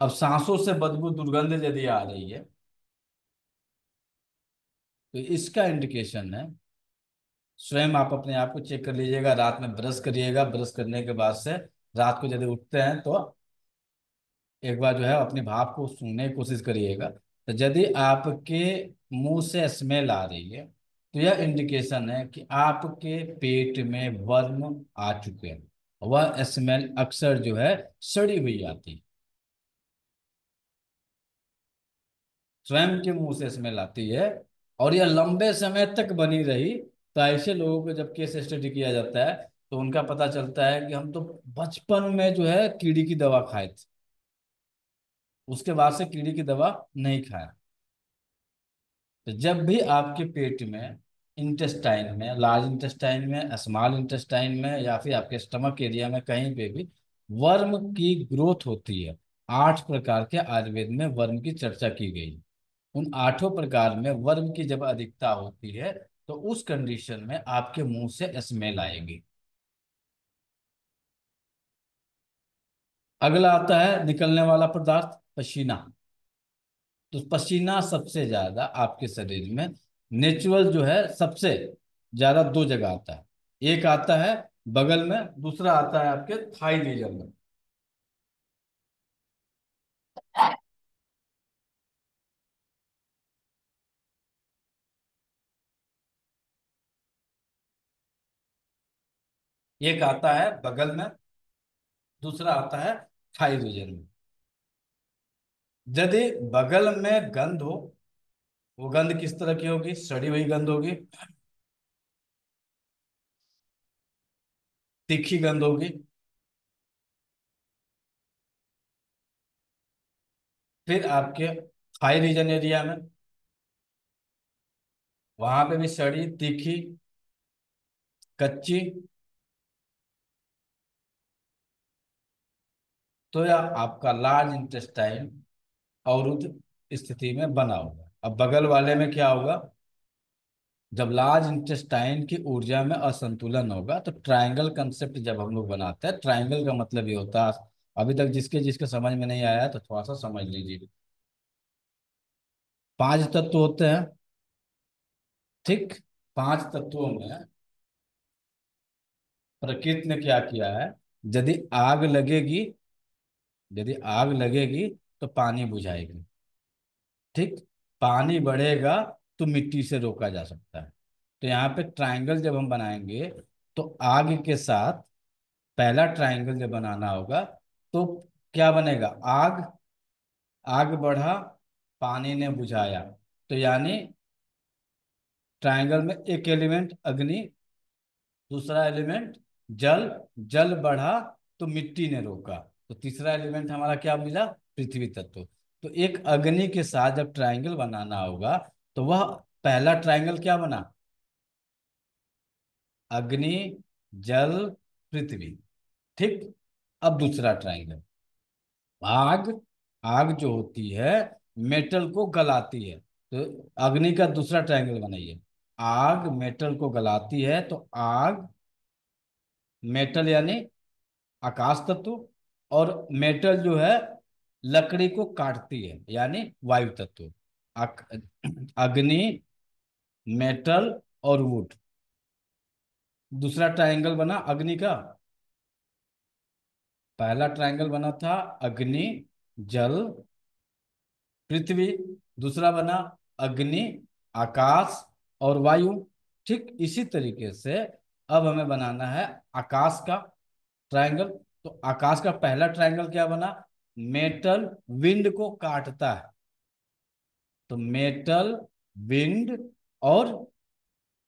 अब सांसों से बदबू दुर्गंध यदि आ रही है तो इसका इंडिकेशन है, स्वयं आप अपने आप को चेक कर लीजिएगा, रात में ब्रश करिएगा, ब्रश करने के बाद से रात को यदि उठते हैं तो एक बार जो है अपने भाप को सूंघने की कोशिश करिएगा। तो यदि आपके मुंह से स्मेल आ रही है तो यह इंडिकेशन है कि आपके पेट में वर्म आ चुके हैं। वह स्मेल अक्सर जो है सड़ी हुई आती है, स्वयं के मुंह से स्मेल आती है, और यह लंबे समय तक बनी रही। तो ऐसे लोगों को जब केस स्टडी किया जाता है तो उनका पता चलता है कि हम तो बचपन में जो है कीड़ी की दवा खाए थे, उसके बाद से कीड़ी की दवा नहीं खाया। तो जब भी आपके पेट में, इंटेस्टाइन में, लार्ज इंटेस्टाइन में, स्मॉल इंटेस्टाइन में, या फिर आपके स्टमक एरिया में कहीं पे भी वर्म की ग्रोथ होती है, 8 प्रकार के आयुर्वेद में वर्म की चर्चा की गई है। उन 8 प्रकार में वर्म की जब अधिकता होती है तो उस कंडीशन में आपके मुंह से स्मेल आएगी। अगला आता है निकलने वाला पदार्थ, पसीना। तो पसीना सबसे ज्यादा आपके शरीर में नेचुरल जो है सबसे ज्यादा 2 जगह आता है। एक आता है बगल में, दूसरा आता है आपके थाई रीजन में। एक आता है बगल में, दूसरा आता है थाई रीजन में। यदि बगल में गंध हो, वो गंध किस तरह की होगी? सड़ी हुई गंध होगी, तीखी गंध होगी। फिर आपके थाई रीजन एरिया में, वहां पे भी सड़ी, तीखी, कच्ची। तो यह आपका लार्ज इंटेस्टाइन अवरुद्ध स्थिति में बना होगा। अब बगल वाले में क्या होगा? जब लार्ज इंटेस्टाइन की ऊर्जा में असंतुलन होगा तो ट्रायंगल कंसेप्ट जब हम लोग बनाते हैं, ट्रायंगल का मतलब ये होता है, अभी तक जिसके जिसके समझ में नहीं आया है तो थोड़ा सा समझ लीजिए। 5 तत्व होते हैं, ठीक? 5 तत्वों में प्रकृति ने क्या किया है, यदि आग लगेगी, यदि आग लगेगी तो पानी बुझाएगी, ठीक? पानी बढ़ेगा तो मिट्टी से रोका जा सकता है। तो यहाँ पे ट्रायंगल जब हम बनाएंगे तो आग के साथ पहला ट्रायंगल जब बनाना होगा तो क्या बनेगा? आग, आग बढ़ा, पानी ने बुझाया, तो यानी ट्रायंगल में एक एलिमेंट अग्नि, दूसरा एलिमेंट जल, जल बढ़ा तो मिट्टी ने रोका, तो तीसरा एलिमेंट हमारा क्या मिला? पृथ्वी तत्व। तो एक अग्नि के साथ जब ट्रायंगल बनाना होगा तो वह पहला ट्रायंगल क्या बना? अग्नि, जल, पृथ्वी, ठीक? अब दूसरा ट्रायंगल, आग, आग जो होती है मेटल को गलाती है, तो अग्नि का दूसरा ट्रायंगल बनाइए। आग मेटल को गलाती है तो आग, मेटल यानी आकाश तत्व, और मेटल जो है लकड़ी को काटती है यानी वायु तत्व। अग्नि, मेटल और वुड। दूसरा ट्रायंगल बना अग्नि का। पहला ट्रायंगल बना था अग्नि, जल, पृथ्वी। दूसरा बना अग्नि, आकाश और वायु। ठीक इसी तरीके से अब हमें बनाना है आकाश का ट्रायंगल। तो आकाश का पहला ट्रायंगल क्या बना? मेटल विंड को काटता है। तो मेटल, विंड, और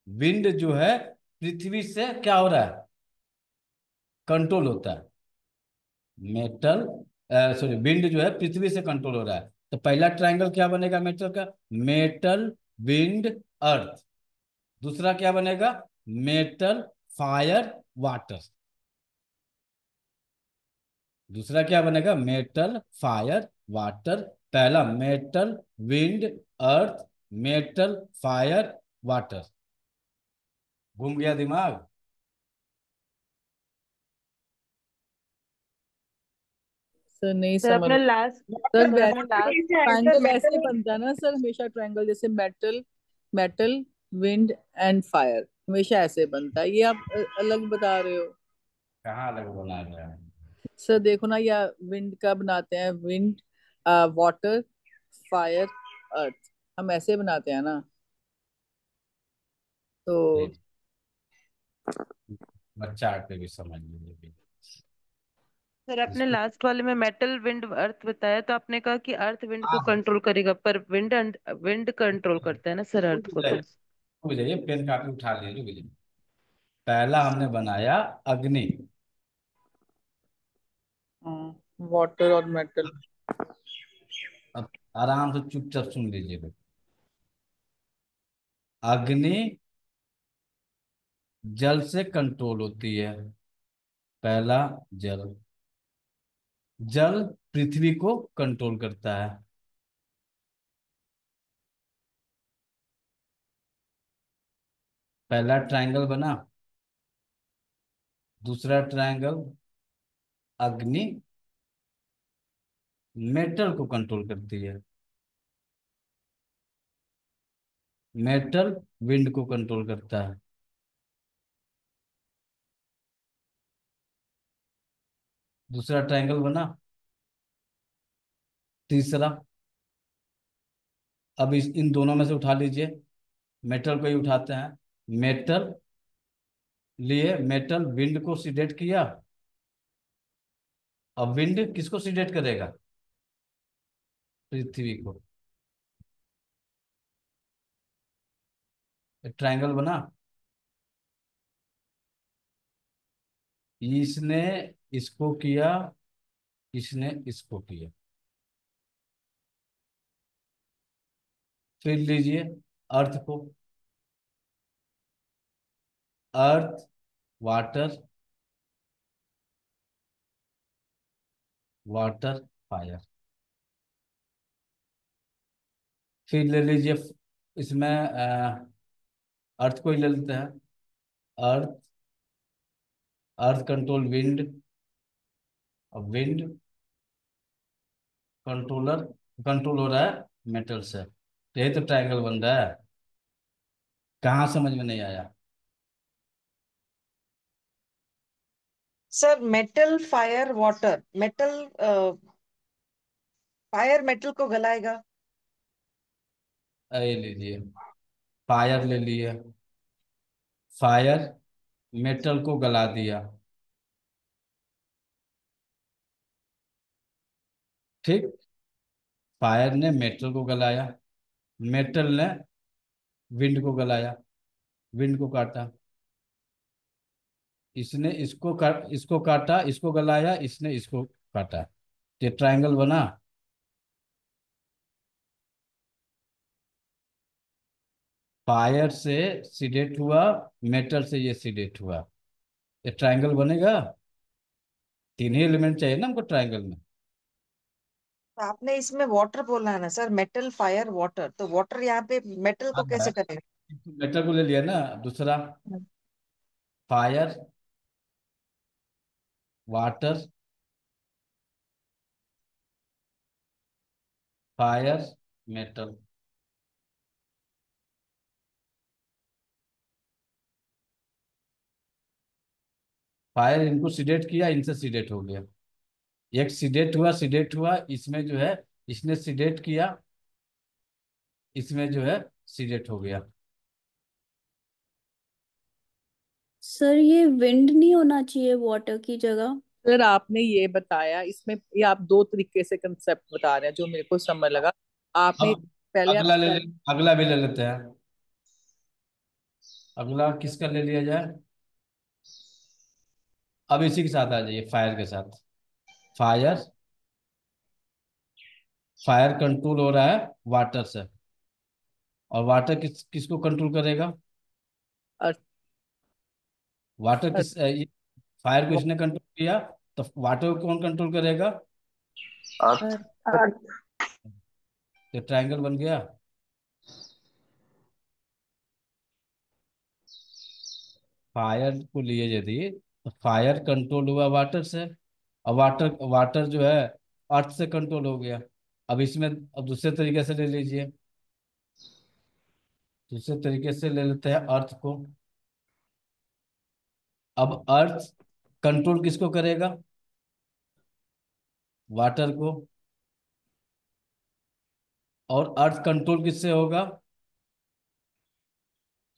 विंड जो है पृथ्वी से क्या हो रहा है? कंट्रोल होता है। मेटल, सॉरी, विंड जो है पृथ्वी से कंट्रोल हो रहा है। तो पहला ट्रायंगल क्या बनेगा मेटल का? मेटल, विंड, अर्थ। दूसरा क्या बनेगा? Metal, fire, water. दूसरा क्या बनेगा? Metal, fire, water. पहला मेटल, विंड, अर्थ, मेटल, फायर, वाटर। घूम गया दिमाग? सर नहीं सर समझ। अपने लास्ट सर सर अपने वैसे लास्ट ट्रायंगल वैसे बनता है ना सर, हमेशा ट्रायंगल जैसे metal, metal, wind and fire हमेशा ऐसे बनता है, ये आप अलग बता रहे हो। कहाँ अलग बना रहा है? सर देखो ना, या विंड का बनाते हैं, विंड, वाटर, फायर, अर्थ, हम ऐसे बनाते हैं ना। तो ठीक, बच्चा पे भी समझ लीजिए। सर अपने इसको लास्ट वाले में मेटल विंड अर्थ बताया, तो आपने कहा कि अर्थ विंड को आप कंट्रोल करेगा, पर विंड विंड कंट्रोल करता है ना सर अर्थ को तो। हो जाइए, पेन कापी उठा लीजिए। पहला हमने बनाया अग्नि। वाटर और मेटल। अब आराम से चुपचाप सुन लीजिए। अग्नि जल से कंट्रोल होती है। पहला जल। जल पृथ्वी को कंट्रोल करता है। पहला ट्रायंगल बना। दूसरा ट्रायंगल अग्नि मेटल को कंट्रोल करती है। मेटल विंड को कंट्रोल करता है। दूसरा ट्रायंगल बना। तीसरा, अब इन दोनों में से उठा लीजिए। मेटल को ही उठाते हैं। मेटल लिए, मेटल विंड को सीडेट किया। अब विंड किसको सीडेट करेगा? पृथ्वी को। एक ट्रायंगल बना। इसने इसको किया, इसने इसको किया। फिर लीजिए अर्थ को। अर्थ, वाटर, वाटर, फायर। फिर ले लीजिए इसमें अर्थ को ही ले लेते हैं। अर्थ, अर्थ कंट्रोल विंड। अब विंड कंट्रोलर, कंट्रोल हो रहा है मेटल से। तो यही तो ट्रायंगल बन रहा है। कहाँ समझ में नहीं आया? Sir metal fire water, metal fire metal को गलाएगा। ये लीजिए, फायर ले लिए। फायर मेटल को गला दिया। ठीक, फायर ने मेटल को गलाया, मेटल ने विंड को गलाया, विंड को काटा। इसने इसको काटा, इसको गलाया, इसने इसको काटा। ये ट्रायंगल बना। फायर से सीडेट हुआ, मेटल से ये सीडेट हुआ। ये ट्रायंगल बनेगा। तीन ही एलिमेंट चाहिए ना हमको ट्रायंगल में। तो आपने इसमें वाटर बोला है ना सर, मेटल फायर वाटर, तो वाटर यहाँ पे मेटल को अब है, कैसे करेगा? मेटल को ले लिया ना। दूसरा fire, water, fire, metal. Fire इनको सीडेट किया, इनसे सीडेट हो गया। एक सीडेट हुआ, इसमें जो है इसने सीडेट किया, इसमें जो है सीडेट हो गया। सर ये विंड नहीं होना चाहिए वाटर की जगह? सर आपने ये बताया, इसमें ये आप दो तरीके से कंसेप्ट बता रहे हैं जो मेरे को समझ लगा। आपने अब पहले आप अगला भी ले लेते हैं। अगला किसका ले लिया जाए? अब इसी के साथ आ जाइए, फायर के साथ। फायर फायर कंट्रोल हो रहा है वाटर से, और वाटर किसको कंट्रोल करेगा? अर्थ। वाटर अर्थ। फायर को इसने कंट्रोल किया, तो वाटर को कौन कंट्रोल करेगा? अर्थ। अर्थ। तो ट्रायंगल बन गया। फायर को लिए यदि, तो फायर कंट्रोल हुआ वाटर से, और वाटर वाटर जो है अर्थ से कंट्रोल हो गया। अब इसमें अब दूसरे तरीके से ले लीजिए, दूसरे तरीके से ले लेते हैं अर्थ को। अब अर्थ कंट्रोल किसको करेगा? वाटर को। और अर्थ कंट्रोल किससे होगा?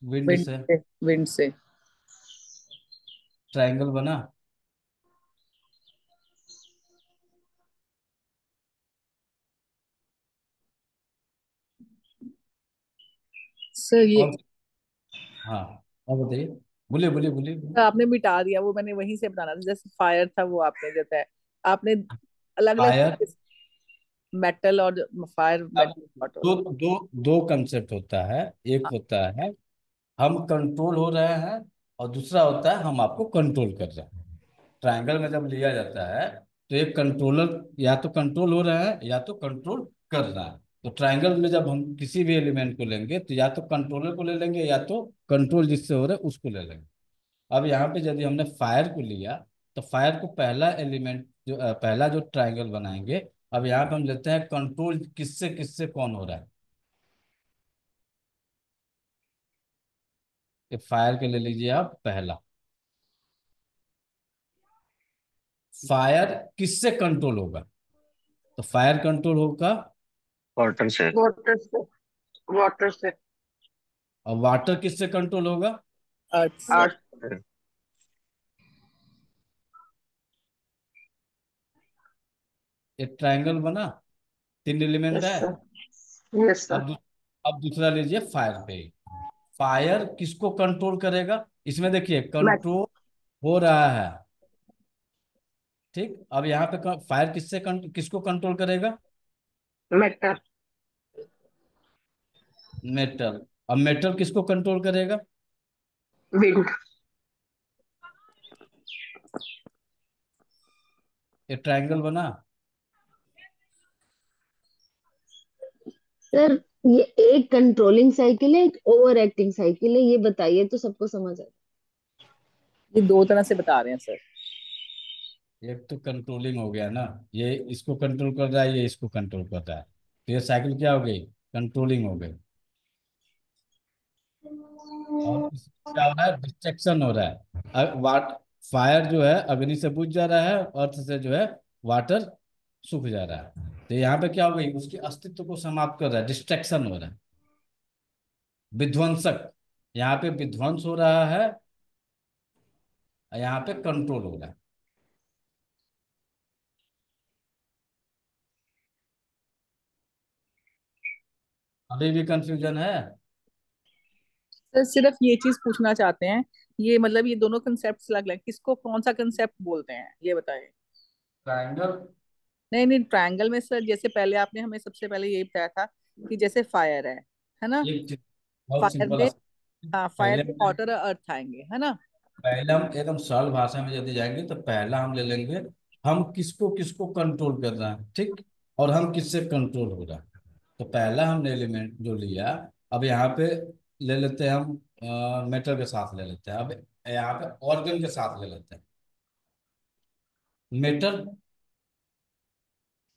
विंड विंड से। से। विंड से। ट्रायंगल बना। सर ये और हाँ, और बताइए, बोलिए बोलिए बोलिए बोलिए। आपने मिटा दिया, वो मैंने वहीं से बताना था, जैसे फायर था वो आपने जताया। आपने अलग फायर, अलग मेटल और फायर, अब मेटल वाटर। दो दो दो कंसेप्ट होता है। एक होता है हम कंट्रोल हो रहे हैं, और दूसरा होता है हम आपको कंट्रोल कर रहे हैं। ट्रायंगल में जब लिया जाता है, तो एक कंट्रोलर या तो कंट्रोल हो रहा है या तो कंट्रोल कर रहा है। तो ट्रायंगल में जब हम किसी भी एलिमेंट को लेंगे, तो या तो कंट्रोलर को ले लेंगे या तो कंट्रोल जिससे हो रहा है उसको ले लेंगे। अब यहाँ पे यदि हमने फायर को लिया, तो फायर को पहला एलिमेंट जो पहला जो ट्रायंगल बनाएंगे। अब यहाँ पे हम लेते हैं कंट्रोल किससे किससे कौन हो रहा है। ये फायर के ले लीजिए आप पहला। फायर किससे कंट्रोल होगा? तो फायर कंट्रोल होगा वाटर से। वाटर से। वाटर से। और वाटर किससे कंट्रोल होगा? अर्थ से। अर्थ। एक ट्रायंगल बना, तीन एलिमेंट यस है। सर। Yes sir. अब अब दूसरा लीजिए फायर पे। फायर किसको कंट्रोल करेगा? इसमें देखिए कंट्रोल हो रहा है, ठीक। अब यहाँ पे फायर किसको कंट्रोल करेगा? मेटल। मेटल। अब मेटल किसको कंट्रोल करेगा? विंड। ये ट्रायंगल बना। सर ये एक कंट्रोलिंग साइकिल है, एक ओवर एक्टिंग साइकिल है, ये बताइए तो सबको समझ आए। ये दो तरह से बता रहे हैं सर। एक तो कंट्रोलिंग हो गया ना, ये इसको कंट्रोल कर रहा है, ये इसको कंट्रोल कर रहा है, तो ये साइकिल क्या हो गई? कंट्रोलिंग हो गई। और इसमें क्या हो रहा है? डिस्ट्रक्शन हो रहा है। वाट फायर जो है अग्नि से बुझ जा रहा है, अर्थ से जो है वाटर सूख जा रहा है। तो यहाँ पे क्या हो गई? उसके अस्तित्व को समाप्त कर रहा है, डिस्ट्रक्शन हो रहा है, विध्वंसक। यहाँ पे विध्वंस हो रहा है, और यहाँ पे कंट्रोल हो रहा है। अभी भी कंफ्यूजन है? सर सिर्फ ये चीज पूछना चाहते हैं, ये मतलब ये दोनों कंसेप्ट अलग अलग, किसको कौन सा कंसेप्ट बोलते हैं ये बताएं। ट्रायंगल। नहीं नहीं, ट्रायंगल में सर जैसे पहले आपने हमें सबसे पहले यही बताया था कि जैसे फायर है ना। एक चीज बहुत फायर सिंपल। में, हाँ फायर पहले में वाटर और अर्थ आएंगे है ना। पहले हम एकदम सरल भाषा में यदि जाएंगे, तो पहला हम ले लेंगे हम किसको किसको कंट्रोल कर रहे हैं, ठीक। और हम किससे कंट्रोल हो रहा है। तो पहला हमने एलिमेंट जो लिया, अब यहाँ पे ले लेते हैं हम मेटल के साथ ले लेते हैं। अब यहाँ पे ऑर्गन के साथ ले लेते हैं। मेटल,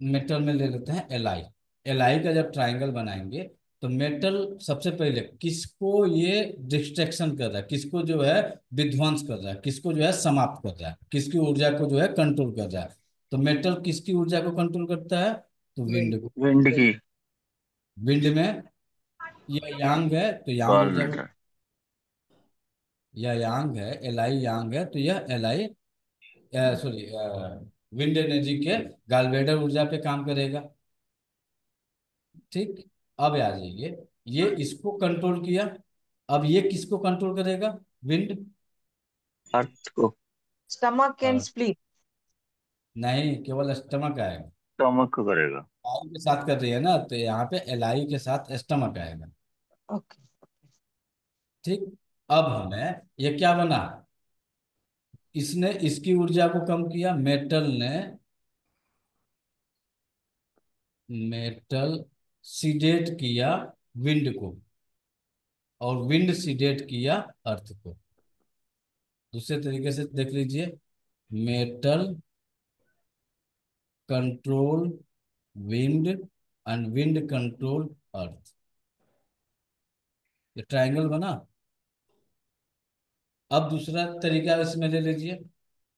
मेटल में ले लेते हैं एल आई। एल आई का जब ट्राइंगल बनाएंगे, तो मेटल सबसे पहले किसको ये डिस्ट्रैक्शन कर रहा है, किसको जो है विध्वंस कर रहा है, किसको जो है समाप्त कर रहा है, किसकी ऊर्जा को जो है कंट्रोल कर रहा है। तो मेटल किसकी ऊर्जा को कंट्रोल करता है? तो विंड को। विंड की। विंड में यह यांग है तो यांग कॉल ऊर्जा को, लेटर। यह यांग है, एल यांग है, तो यह एल सॉरी विंड एनर्जी के गालवेडर ऊर्जा पे काम करेगा। ठीक। अब आ जाइए, ये इसको कंट्रोल किया, अब ये किसको कंट्रोल करेगा? विंड। अर्थ को। स्टमक एंड और स्प्लीन। नहीं, केवल स्टमक आएगा। स्टमक को करेगा। आई के साथ कर रही है ना, तो यहाँ पे एल आई के साथ स्टमक आएगा। ओके। ठीक। अब हमें ये क्या बना, इसने इसकी ऊर्जा को कम किया, मेटल सीडेट किया विंड को, और विंड सीडेट किया अर्थ को। दूसरे तरीके से देख लीजिए, metal control wind and wind control earth. ये ट्रायंगल बना। अब दूसरा तरीका इसमें ले लीजिए,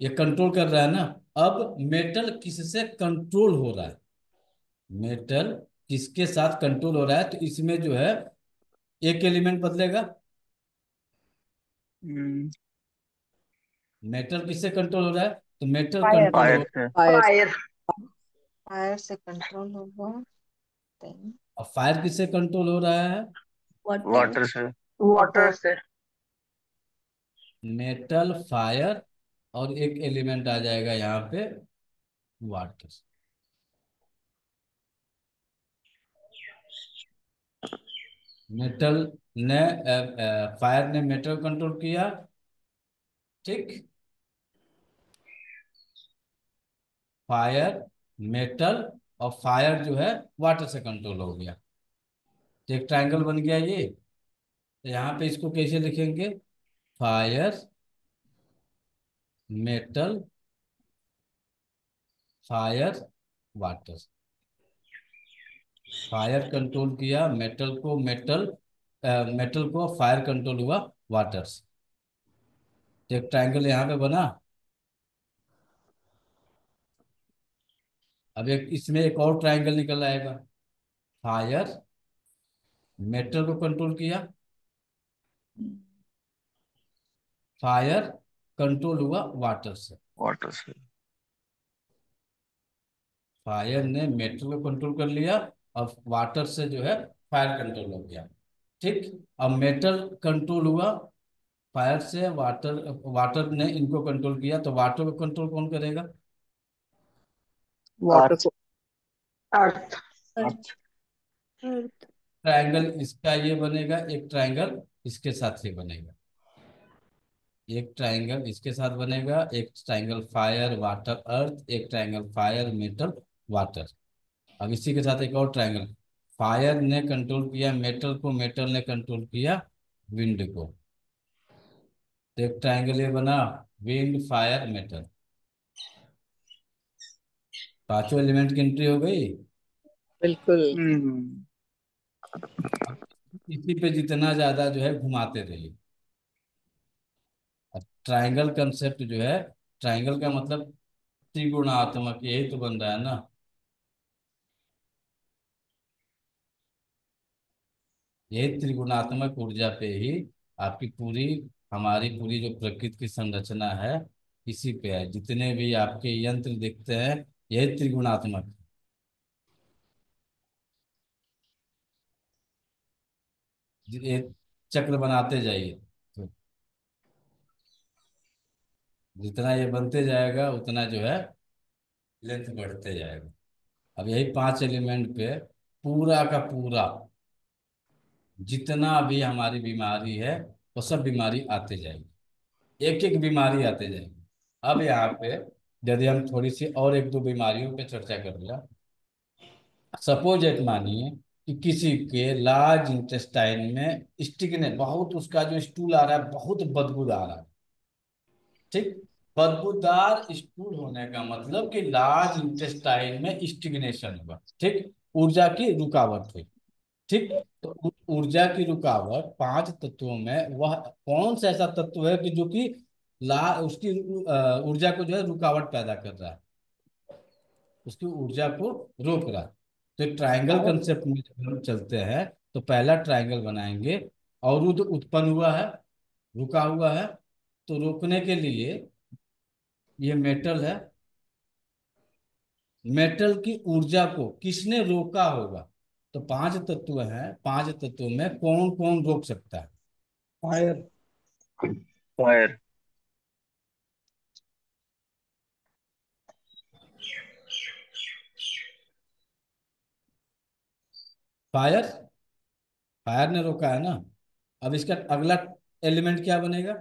ये कंट्रोल कर रहा है ना, अब मेटल किससे कंट्रोल हो रहा है, मेटल किसके साथ कंट्रोल हो रहा है, तो इसमें जो है एक एलिमेंट बदलेगा। हम्म, मेटल किससे कंट्रोल हो रहा है? तो मेटल फायर। कंट्रोल फायर हो, से। फायर। फायर से कंट्रोल होगा। देन अब फायर किससे कंट्रोल हो रहा है? वाटर। वाटर से। वाटर से। मेटल फायर, और एक एलिमेंट आ जाएगा यहाँ पे वाटर। मेटल ने फायर ने मेटल कंट्रोल किया। ठीक। फायर मेटल, और फायर जो है वाटर से कंट्रोल हो गया। तो एक ट्रायंगल बन गया ये। तो यहाँ पे इसको कैसे लिखेंगे? Fire metal fire water. Fire control किया मेटल को, मेटल को, फायर कंट्रोल हुआ वाटर से। तो एक ट्रायंगल यहाँ पे बना। अब एक इसमें एक और ट्रायंगल निकल आएगा। फायर मेटल को कंट्रोल किया, फायर कंट्रोल हुआ वाटर से। वाटर से। फायर ने मेटल को कंट्रोल कर लिया, और वाटर से जो है फायर कंट्रोल हो गया। ठीक। अब मेटल कंट्रोल हुआ फायर से, वाटर वाटर ने इनको कंट्रोल किया, तो वाटर को कंट्रोल कौन करेगा? वाटर अर्थ। को। अर्थ। अर्थ। अर्थ। ट्रायंगल इसका ये बनेगा, एक ट्रायंगल इसके साथ ये बनेगा, एक ट्रायंगल इसके साथ बनेगा, एक ट्रायंगल फायर वाटर अर्थ, एक ट्रायंगल फायर मेटल वाटर। अब इसी के साथ एक और ट्रायंगल, फायर ने कंट्रोल किया मेटल को, मेटल ने कंट्रोल किया विंड को। तो एक ट्रायंगल ये बना, विंड फायर मेटल। पांचों एलिमेंट की एंट्री हो गई। बिल्कुल। हम्म, इसी पे जितना ज्यादा जो है घुमाते रहिए। ट्रायंगल कंसेप्ट जो है, ट्रायंगल का मतलब त्रिगुणात्मक, यही तो बन रहा है ना। यही त्रिगुणात्मक ऊर्जा पे ही आपकी पूरी, हमारी पूरी जो प्रकृति की संरचना है, इसी पे है। जितने भी आपके यंत्र दिखते हैं, यही त्रिगुणात्मक है। ये चक्र बनाते जाइए, तो जितना ये बनते जाएगा उतना जो है लेंथ बढ़ते जाएगा। अब यही पांच एलिमेंट पे पूरा का पूरा जितना भी हमारी बीमारी है, वो सब बीमारी आते जाएगी, एक एक बीमारी आते जाएगी। अब यहाँ पे यदि हम थोड़ी सी और एक दो बीमारियों पे चर्चा कर लिया, सपोज एक मानिए कि किसी के लार्ज इंटेस्टाइन में स्टिकनेस बहुत, उसका जो स्टूल आ रहा है बहुत बदबूदार आ रहा है। ठीक। बदबूदार स्टूल होने का मतलब कि लार्ज इंटेस्टाइन में स्टिग्नेशन हुआ। ठीक। ऊर्जा की रुकावट हुई। ठीक। तो ऊर्जा की रुकावट पांच तत्वों में वह कौन सा ऐसा तत्व है कि जो कि ला उसकी ऊर्जा को जो है रुकावट पैदा कर रहा है, उसकी ऊर्जा को रोक रहा है। तो ट्रायंगल कंसेप्ट में जब हम चलते हैं तो पहला ट्रायंगल बनाएंगे। अवरुद्ध उत्पन्न हुआ है, रुका हुआ है, तो रोकने के लिए ये मेटल है। मेटल की ऊर्जा को किसने रोका होगा? तो पांच तत्व हैं, पांच तत्वों में कौन कौन रोक सकता है? फायर। फायर। फायर। फायर ने रोका है ना। अब इसका अगला एलिमेंट क्या बनेगा?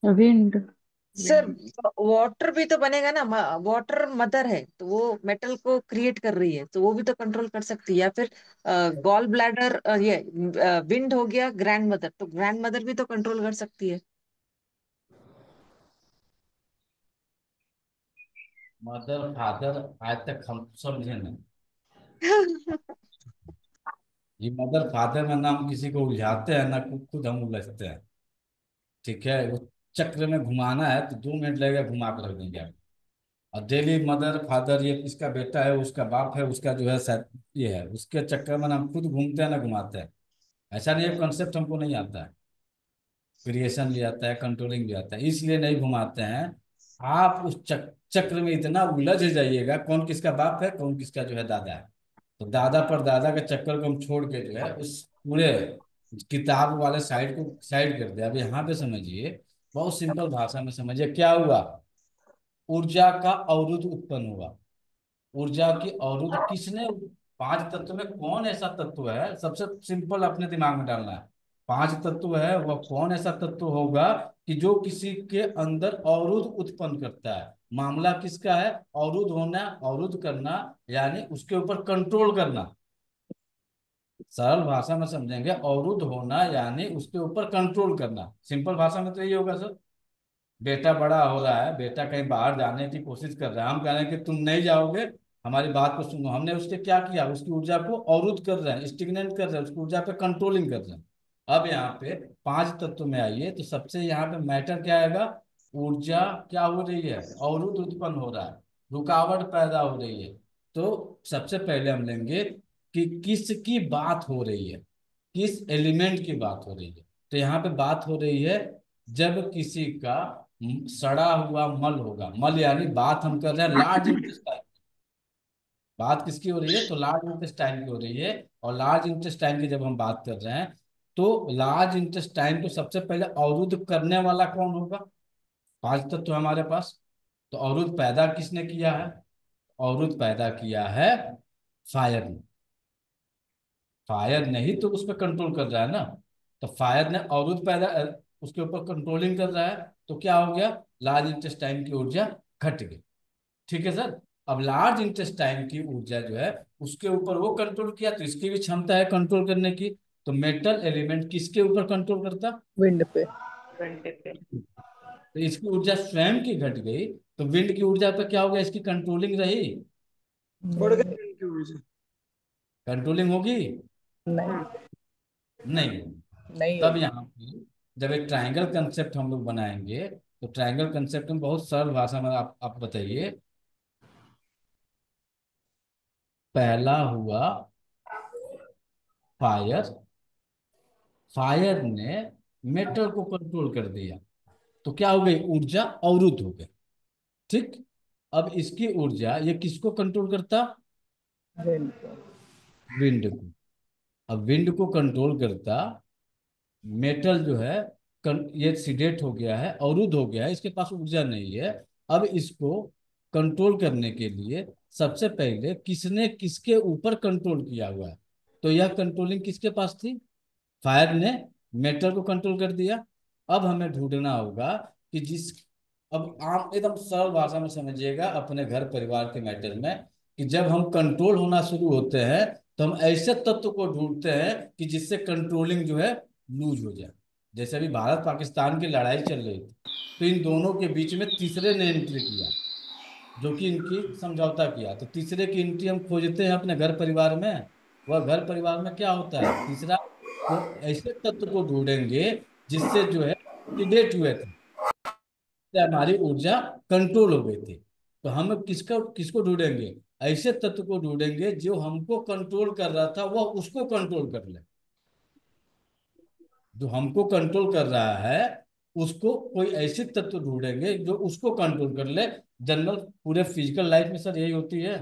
विंड। सर वाटर भी तो बनेगा ना, वाटर मदर है तो वो मेटल को क्रिएट कर रही है तो वो भी तो कंट्रोल कर सकती है। या फिर गॉल ब्लैडर, ये विंड हो गया ग्रैंड मदर, तो ग्रैंड मदर भी तो कंट्रोल कर सकती है। मदर फादर आज तक हम समझे नहीं। ये मदर फादर में ना हम किसी को उलझाते हैं ना खुद खुद हम उलझते हैं। ठीक है, वो चक्र में घुमाना है तो 2 मिनट लगेगा, घुमा कर रख देंगे आप। और डेली मदर फादर, ये इसका बेटा है, उसका बाप है, उसका जो है शायद ये है, उसके चक्कर में ना हम खुद घूमते हैं ना घुमाते हैं। ऐसा नहीं है, कॉन्सेप्ट हमको नहीं आता है। क्रिएशन भी आता है, कंट्रोलिंग भी आता है, इसलिए नहीं घुमाते हैं। आप उस चक्र में इतना उलझ जाइएगा कौन किसका बाप है, कौन किसका जो है दादा है। तो दादा पर दादा के चक्कर को हम छोड़ के जो है उस पूरे किताब वाले साइड को साइड कर दिया। अब यहाँ पे समझिए, बहुत सिंपल भाषा में समझिए क्या हुआ। ऊर्जा का अवरुद्ध उत्पन्न हुआ। ऊर्जा की अवरुद्ध किसने? पांच तत्व में कौन ऐसा तत्व है, सबसे सिंपल अपने दिमाग में डालना है। पांच तत्व है, वह कौन ऐसा तत्व होगा कि जो किसी के अंदर अवरुद्ध उत्पन्न करता है? मामला किसका है? अवरुद्ध होना, अवरुद्ध करना, यानी उसके ऊपर कंट्रोल करना। सरल भाषा में समझेंगे, अवरुद्ध होना यानी उसके ऊपर कंट्रोल करना। सिंपल भाषा में तो यही होगा सर। बेटा बड़ा हो रहा है, बेटा कहीं बाहर जाने की कोशिश कर रहा है, हम कह रहे हैं कि तुम नहीं जाओगे, हमारी बात को सुनो। हमने उसके क्या किया? उसकी ऊर्जा को अवरुद्ध कर रहे हैं, स्टिग्नेंट कर रहे हैं, उसकी ऊर्जा पे कंट्रोलिंग कर रहे हैं। अब यहाँ पे पांच तत्व में आइए तो सबसे यहाँ पे मैटर क्या आएगा? ऊर्जा क्या हो रही है? अवरुद्ध उत्पन्न हो रहा है, रुकावट पैदा हो रही है। तो सबसे पहले हम लेंगे कि किसकी बात हो रही है, किस एलिमेंट की बात हो रही है। तो यहाँ पे बात हो रही है जब किसी का सड़ा हुआ मल होगा। मल यानी बात हम कर रहे हैं लार्ज इंटेस्टाइन। बात किसकी हो रही है? तो लार्ज इंटेस्टाइन की हो रही है। और लार्ज इंटेस्टाइन की जब हम बात कर रहे हैं तो लार्ज इंटेस्टाइन को सबसे पहले अवरुद्ध करने वाला कौन होगा? पांच तत्व तो हमारे पास। तो अवरुद्ध पैदा किसने किया है? अवरुद्ध पैदा किया है फायर ने। फायर ने ही तो उस पर कंट्रोल कर रहा है ना। तो फायर ने अवरुद्ध पैदा उसके ऊपर कंट्रोलिंग कर रहा है, तो क्या हो गया? लार्ज इंटेस्टाइन की ऊर्जा घट गई। ठीक है सर। अब लार्ज इंटेस्टाइन की ऊर्जा जो है उसके ऊपर वो कंट्रोल किया, तो इसकी भी क्षमता है कंट्रोल करने की। तो मेटल एलिमेंट किसके ऊपर कंट्रोल करता? विंड पे। तो इसकी ऊर्जा स्वयं की घट गई, तो विंड की ऊर्जा पे क्या हो गया? इसकी कंट्रोलिंग रही? बढ़ गई विंड की ऊर्जा। कंट्रोलिंग होगी? नहीं। नहीं। नहीं तब होगी। यहाँ पे जब एक ट्रायंगल कंसेप्ट हम लोग बनाएंगे तो ट्रायंगल कंसेप्ट में बहुत सरल भाषा में आप बताइए। पहला हुआ फायर। फायर ने मेटल को कंट्रोल कर दिया, तो क्या हो गई? ऊर्जा अवरुद्ध हो गई। ठीक। अब इसकी ऊर्जा ये किसको कंट्रोल करता? विंड को। विंड को। अब विंड को कंट्रोल करता। मेटल जो है ये सिडेट हो गया है, अवरुद्ध हो गया है, इसके पास ऊर्जा नहीं है। अब इसको कंट्रोल करने के लिए सबसे पहले किसने किसके ऊपर कंट्रोल किया हुआ है? तो यह कंट्रोलिंग किसके पास थी? फायर ने मेटल को कंट्रोल कर दिया। अब हमें ढूंढना होगा कि जिस, अब आप एकदम सरल भाषा में समझिएगा अपने घर परिवार के मैटर में, कि जब हम कंट्रोल होना शुरू होते हैं तो हम ऐसे तत्व को ढूंढते हैं कि जिससे कंट्रोलिंग जो है लूज हो जाए। जैसे अभी भारत पाकिस्तान की लड़ाई चल रही थी, तो इन दोनों के बीच में तीसरे ने एंट्री किया। जो कि इनकी समझौता किया। तो तीसरे की एंट्री हम खोजते हैं अपने घर परिवार में। वह घर परिवार में क्या होता है, तीसरा को ऐसे तत्व को ढूंढेंगे जिससे जो है डिबेट हुए थे, से हमारी ऊर्जा कंट्रोल हो गई थी। तो हम किसको किसको ढूंढेंगे, ऐसे तत्व को ढूंढेंगे जो हमको कंट्रोल कर रहा था वह उसको कंट्रोल कर ले। जो हमको कंट्रोल कर रहा है उसको कोई ऐसे तत्व ढूंढेंगे जो उसको कंट्रोल कर ले। जनरल पूरे फिजिकल लाइफ में सर यही होती है।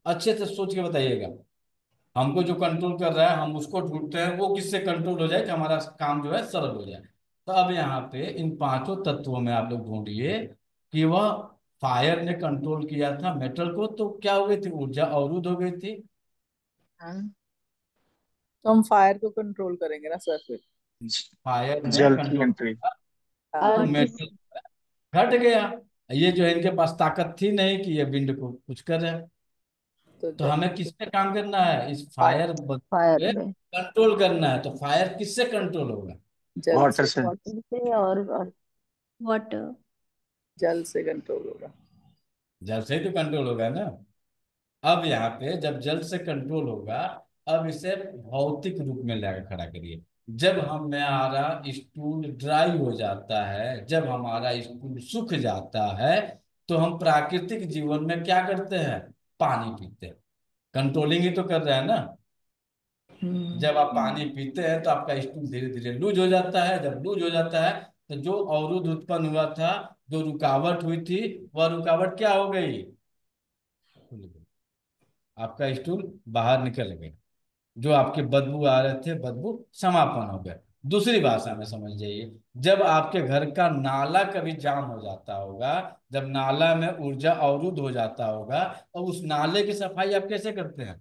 अच्छे से सोच के बताइएगा। हमको जो कंट्रोल कर रहा है हम उसको ढूंढते हैं, वो किससे कंट्रोल हो जाए कि हमारा काम जो है सरल हो जाए। तो अब यहाँ पे इन पांचों तत्वों में आप लोग ढूंढिए कि वह फायर ने कंट्रोल किया था मेटल को, तो क्या हो गई थी, ऊर्जा अवरुद्ध हो गई थी। तो हम फायर को कंट्रोल करेंगे ना सर फिर। फायर ने जल की कंट्रोल एंट्री। किया तो और हाँ, किस मेटल घट गया। ये जो है इनके पास ताकत थी नहीं कि ये विंड को कुछ करे। तो तो हमें किस पे काम करना है, इस फायर फायर फायर पे में कंट्रोल करना है। तो फायर किससे कंट्रोल होगा, जल वाटर से से। वाटर से और वाटर। जल से कंट्रोल होगा। जल से ही तो कंट्रोल होगा ना। अब यहाँ पे जब जल से कंट्रोल होगा, अब इसे भौतिक रूप में लाकर खड़ा करिए। जब हमारा स्टूल ड्राई हो जाता है, जब हमारा स्टूल सूख जाता है, तो हम प्राकृतिक जीवन में क्या करते हैं, पानी पीते हैं। कंट्रोलिंग ही तो कर रहे हैं ना। जब आप पानी पीते हैं तो आपका स्टूल धीरे धीरे लूज हो जाता है। जब लूज हो जाता है तो जो अवरुद्ध उत्पन्न हुआ था, जो रुकावट हुई थी, वह रुकावट क्या हो गई, आपका स्टूल बाहर निकल गया। जो आपके बदबू आ रहे थे, बदबू समापन हो गए। दूसरी भाषा में समझ जाइए, जब आपके घर का नाला कभी जाम हो जाता होगा, जब नाला में ऊर्जा अवरुद्ध हो जाता होगा, और उस नाले की सफाई आप कैसे करते हैं,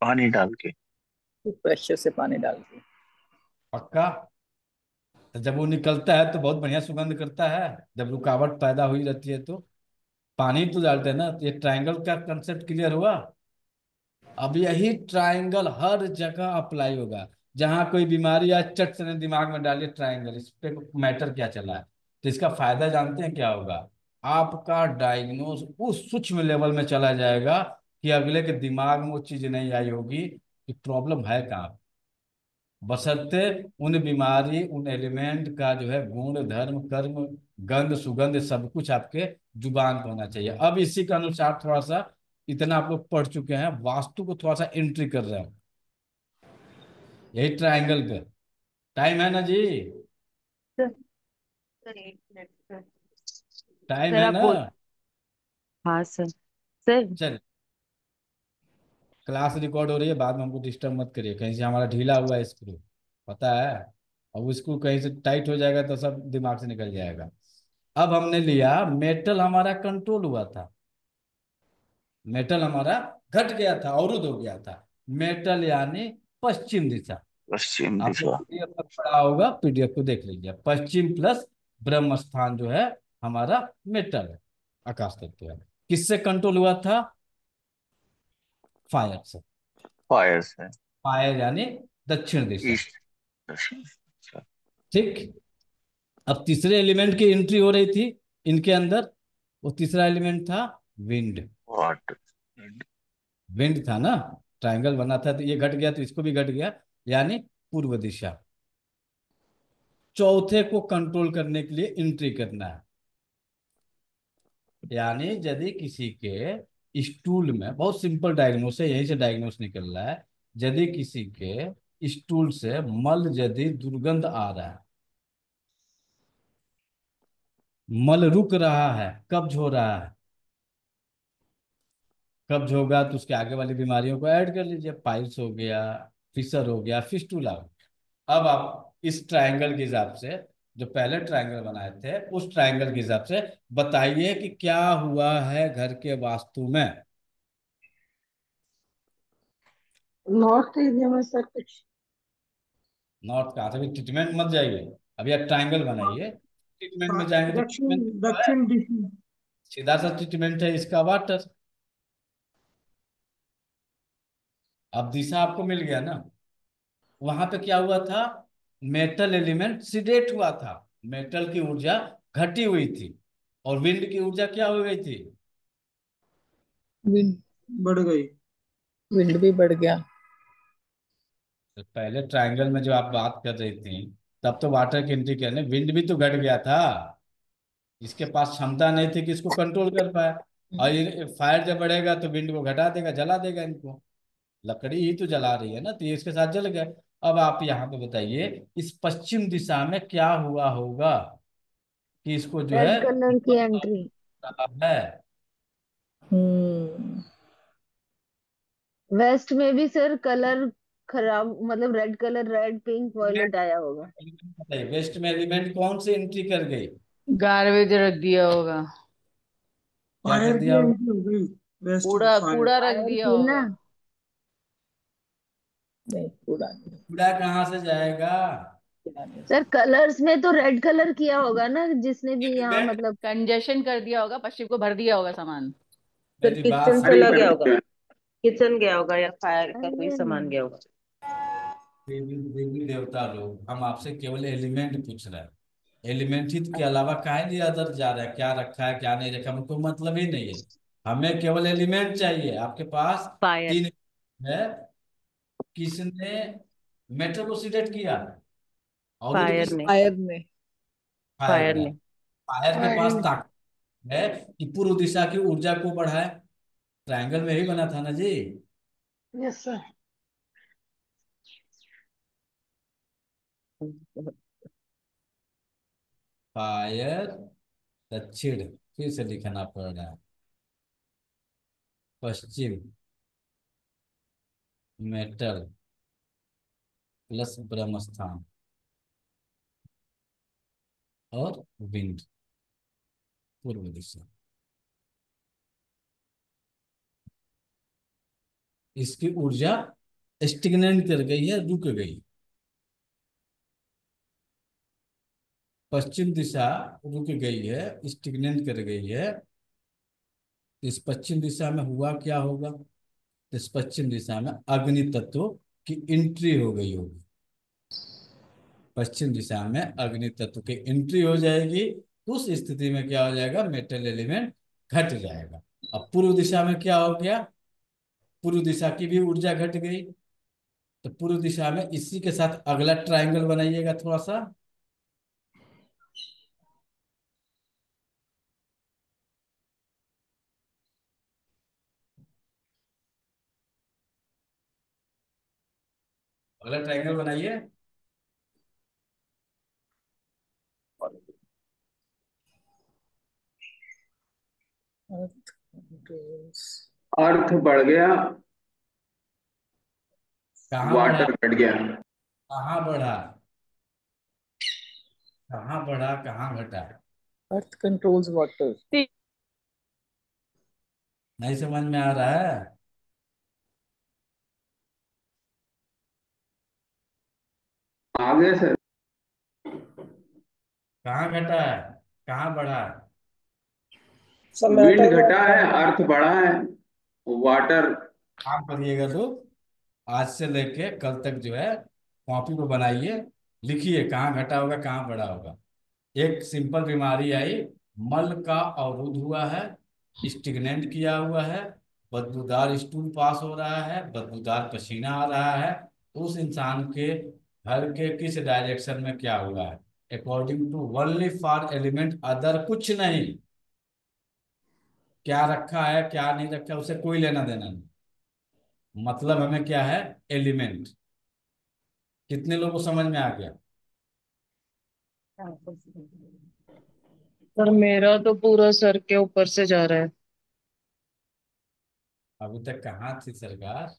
पानी डाल के। प्रेशर से पानी डाल के। पक्का। तो जब वो निकलता है तो बहुत बढ़िया सुगंध करता है। जब रुकावट पैदा हुई रहती है तो पानी तो डालते हैं ना। तो ये ट्रायंगल का कंसेप्ट क्लियर हुआ। अब यही ट्रायंगल हर जगह अप्लाई होगा। जहां कोई बीमारी या चट से दिमाग में डालिए ट्रायंगल, इस पे मैटर क्या चला है। तो इसका फायदा जानते हैं क्या होगा, आपका डायग्नोस उस सूक्ष्म लेवल में चला जाएगा कि अगले के दिमाग में वो चीज नहीं आई होगी कि प्रॉब्लम है कहाँ। बशर्ते उन बीमारी उन एलिमेंट का जो है गुण धर्म कर्म गंध सुगंध सब कुछ आपके जुबान पे होना चाहिए। अब इसी के अनुसार थोड़ा सा, इतना आप लोग पढ़ चुके हैं, वास्तु को थोड़ा सा एंट्री कर रहे हैं। यही ट्रायंगल पे टाइम है ना जी, सर एक मिनट सर। टाइम सर है आप ना। बोल। हाँ सर। सर चल, क्लास रिकॉर्ड हो रही है, बाद में हमको डिस्टर्ब मत करिए, कहीं से हमारा ढीला हुआ है स्क्रू, पता है। अब वो स्क्रू कहीं से टाइट हो जाएगा तो सब दिमाग से निकल जाएगा। अब हमने लिया मेटल हमारा कंट्रोल हुआ था, मेटल हमारा घट गया था, अवरुद्ध हो गया था। मेटल यानी पश्चिम दिशा। पश्चिम आप लोग दिशा। पीडीएफ में पढ़ा होगा, पीडीएफ को देख लीजिए। पश्चिम प्लस ब्रह्म स्थान जो है हमारा मेटल है, आकाश तत्व है। किससे कंट्रोल हुआ था, फायर से। फायर से। फायर यानी दक्षिण दिशा। ईस्ट। दक्षिण। अच्छा। ठीक। अब तीसरे एलिमेंट की एंट्री हो रही थी इनके अंदर। वो तीसरा एलिमेंट था विंड। वाटर। विंड था ना, ट्रायंगल बना था तो ये घट गया तो इसको भी घट गया, यानी पूर्व दिशा। चौथे को कंट्रोल करने के लिए एंट्री करना है। यानी यदि किसी के स्टूल में, बहुत सिंपल डायग्नोस है, यहीं से डायग्नोस निकल रहा है। यदि किसी के स्टूल से मल यदि दुर्गंध आ रहा है, मल रुक रहा है, कब्ज हो रहा है, कब्ज होगा तो उसके आगे वाली बीमारियों को ऐड कर लीजिए, पाइल्स हो गया, फिशर हो गया, फिस्टूला हो गया। अब आप इस ट्रायंगल के हिसाब से, जो पहले ट्रायंगल बनाए थे उस ट्रायंगल के हिसाब से बताइए कि क्या हुआ है घर के वास्तु में। नॉर्थ एरिया में सर कुछ नॉर्थ कहाँ से, भी ट्रीटमेंट मत जाइए, अभी आप ट्रायंगल बनाइए। ट्रीटमेंट में जाएंगे तो दक्षिण ट्रीटमेंट है, दक्षिण दिशा। सीधा सा ट्रीटमेंट है इसका, वाटर। अब दिशा आपको मिल गया ना। वहां पे क्या हुआ था, मेटल एलिमेंट सिडेट हुआ था, मेटल की ऊर्जा घटी हुई थी, और विंड की ऊर्जा क्या हो गई थी? विंड बढ़ गई। विंड भी बढ़ गया। तो पहले ट्रायंगल में जो आप बात कर रही थी, तब तो वाटर की एंट्री करने विंड भी तो घट गया था। इसके पास क्षमता नहीं थी कि इसको कंट्रोल कर पाए। और ये फायर जब बढ़ेगा तो विंड को घटा देगा, जला देगा इनको। लकड़ी ही तो जला रही है ना, तो ये इसके साथ जल गए। अब आप यहाँ पे बताइए, इस पश्चिम दिशा में क्या हुआ होगा कि इसको जो है रेड कलर की एंट्री। रहा है। हम्म। वेस्ट में भी सर कलर खराब, मतलब red colour, red pink violet आया होगा। बताइए, वेस्ट में एलिमेंट कौन सी एंट्री कर गई? गार्बेज रख दिया होगा। क्या फायर कर की दिया होगा? एंट्री हो गई। वेस्ट में कूड़ा फायर। कूड़ा रख फायर दिया थी ना। होगा। नहीं, कूड़ा नहीं। कूड़ा कहाँ से जाएगा? कूड़ा नहीं। सर कलर्स में तो रेड कलर किया होगा ना, जिसने भी यहाँ एलिमेंट, मतलब। कंजेशन कर दिया होगा, पश्चिम को भर दिया होगा सामान। फिर मेरी बात किचन समझ। चला गया होगा, किचन गया होगा या फायर का कोई अरे सामान नहीं। गया होगा। देवी देवी देवता लोग, हम आपसे केवल एलिमेंट पूछ रहे हैं। एलिमेंट ही के अलावा काहे लिए अदर जा रहा है, क्या रखा है क्या नहीं रखा, हमको मतलब ही नहीं है। हमें केवल एलिमेंट चाहिए। आपके पास फायर। तीन है। किसने मेटल को सिलेक्ट किया? और तो फायर किस? ने। फायर ने। फायर फायर ने। ने। फायर के फायर पास ने। ताकत है कि पूर्व दिशा की ऊर्जा को बढ़ाए। ट्रायंगल में ही बना था ना जी। Yes sir. फायर दक्षिण, फिर से लिखना पड़ रहा है। पश्चिम मेटल प्लस ब्रह्म स्थान और विंड पूर्व दिशा। इसकी ऊर्जा स्टिग्नेंट कर गई है, रुक गई। पश्चिम दिशा रुक गई है, स्टिग्नेंट कर गई है। इस पश्चिम दिशा में हुआ क्या होगा? इस पश्चिम दिशा में अग्नि तत्व की एंट्री हो गई होगी। पश्चिम दिशा में अग्नि तत्व की एंट्री हो जाएगी। उस स्थिति में क्या हो जाएगा? मेटल एलिमेंट घट जाएगा। अब पूर्व दिशा में क्या हो गया? पूर्व दिशा की भी ऊर्जा घट गई। तो पूर्व दिशा में इसी के साथ अगला ट्रायंगल बनाइएगा थोड़ा सा। अगला ट्रायंगल बनाइए। अर्थ कंट्रोल्स। अर्थ बढ़ गया, कहाँ बढ़ा? वाटर घट गया। कहाँ बढ़ा? कहाँ बढ़ा कहाँ घटा? अर्थ कंट्रोल्स वाटर। नहीं समझ में आ रहा है? आगे सर। कहाँ घटा है, कहाँ बढ़ा है? सब विंड मेटल घटा में। है, अर्थ बढ़ा है, वाटर। आप करिएगा तो आज से लेके कल तक जो है कॉपी पे बनाइए, लिखिए कहाँ घटा होगा कहाँ बढ़ा होगा। एक सिंपल बीमारी आई, मल का अवरुद्ध हुआ है, स्टिग्नेंट किया हुआ है, बदबूदार स्टूल पास हो रहा है, बदबूदार पसीना आ रहा है। तो उस इंसान के घर के किस डायरेक्शन में क्या हुआ है? According to only for element, other कुछ नहीं। क्या रखा है क्या नहीं रखा है, उसे कोई लेना देना नहीं। मतलब हमें क्या है? एलिमेंट। कितने लोगों को समझ में आ गया? सर मेरा तो पूरा सर के ऊपर से जा रहा है। अभी तक कहाँ थी सरकार?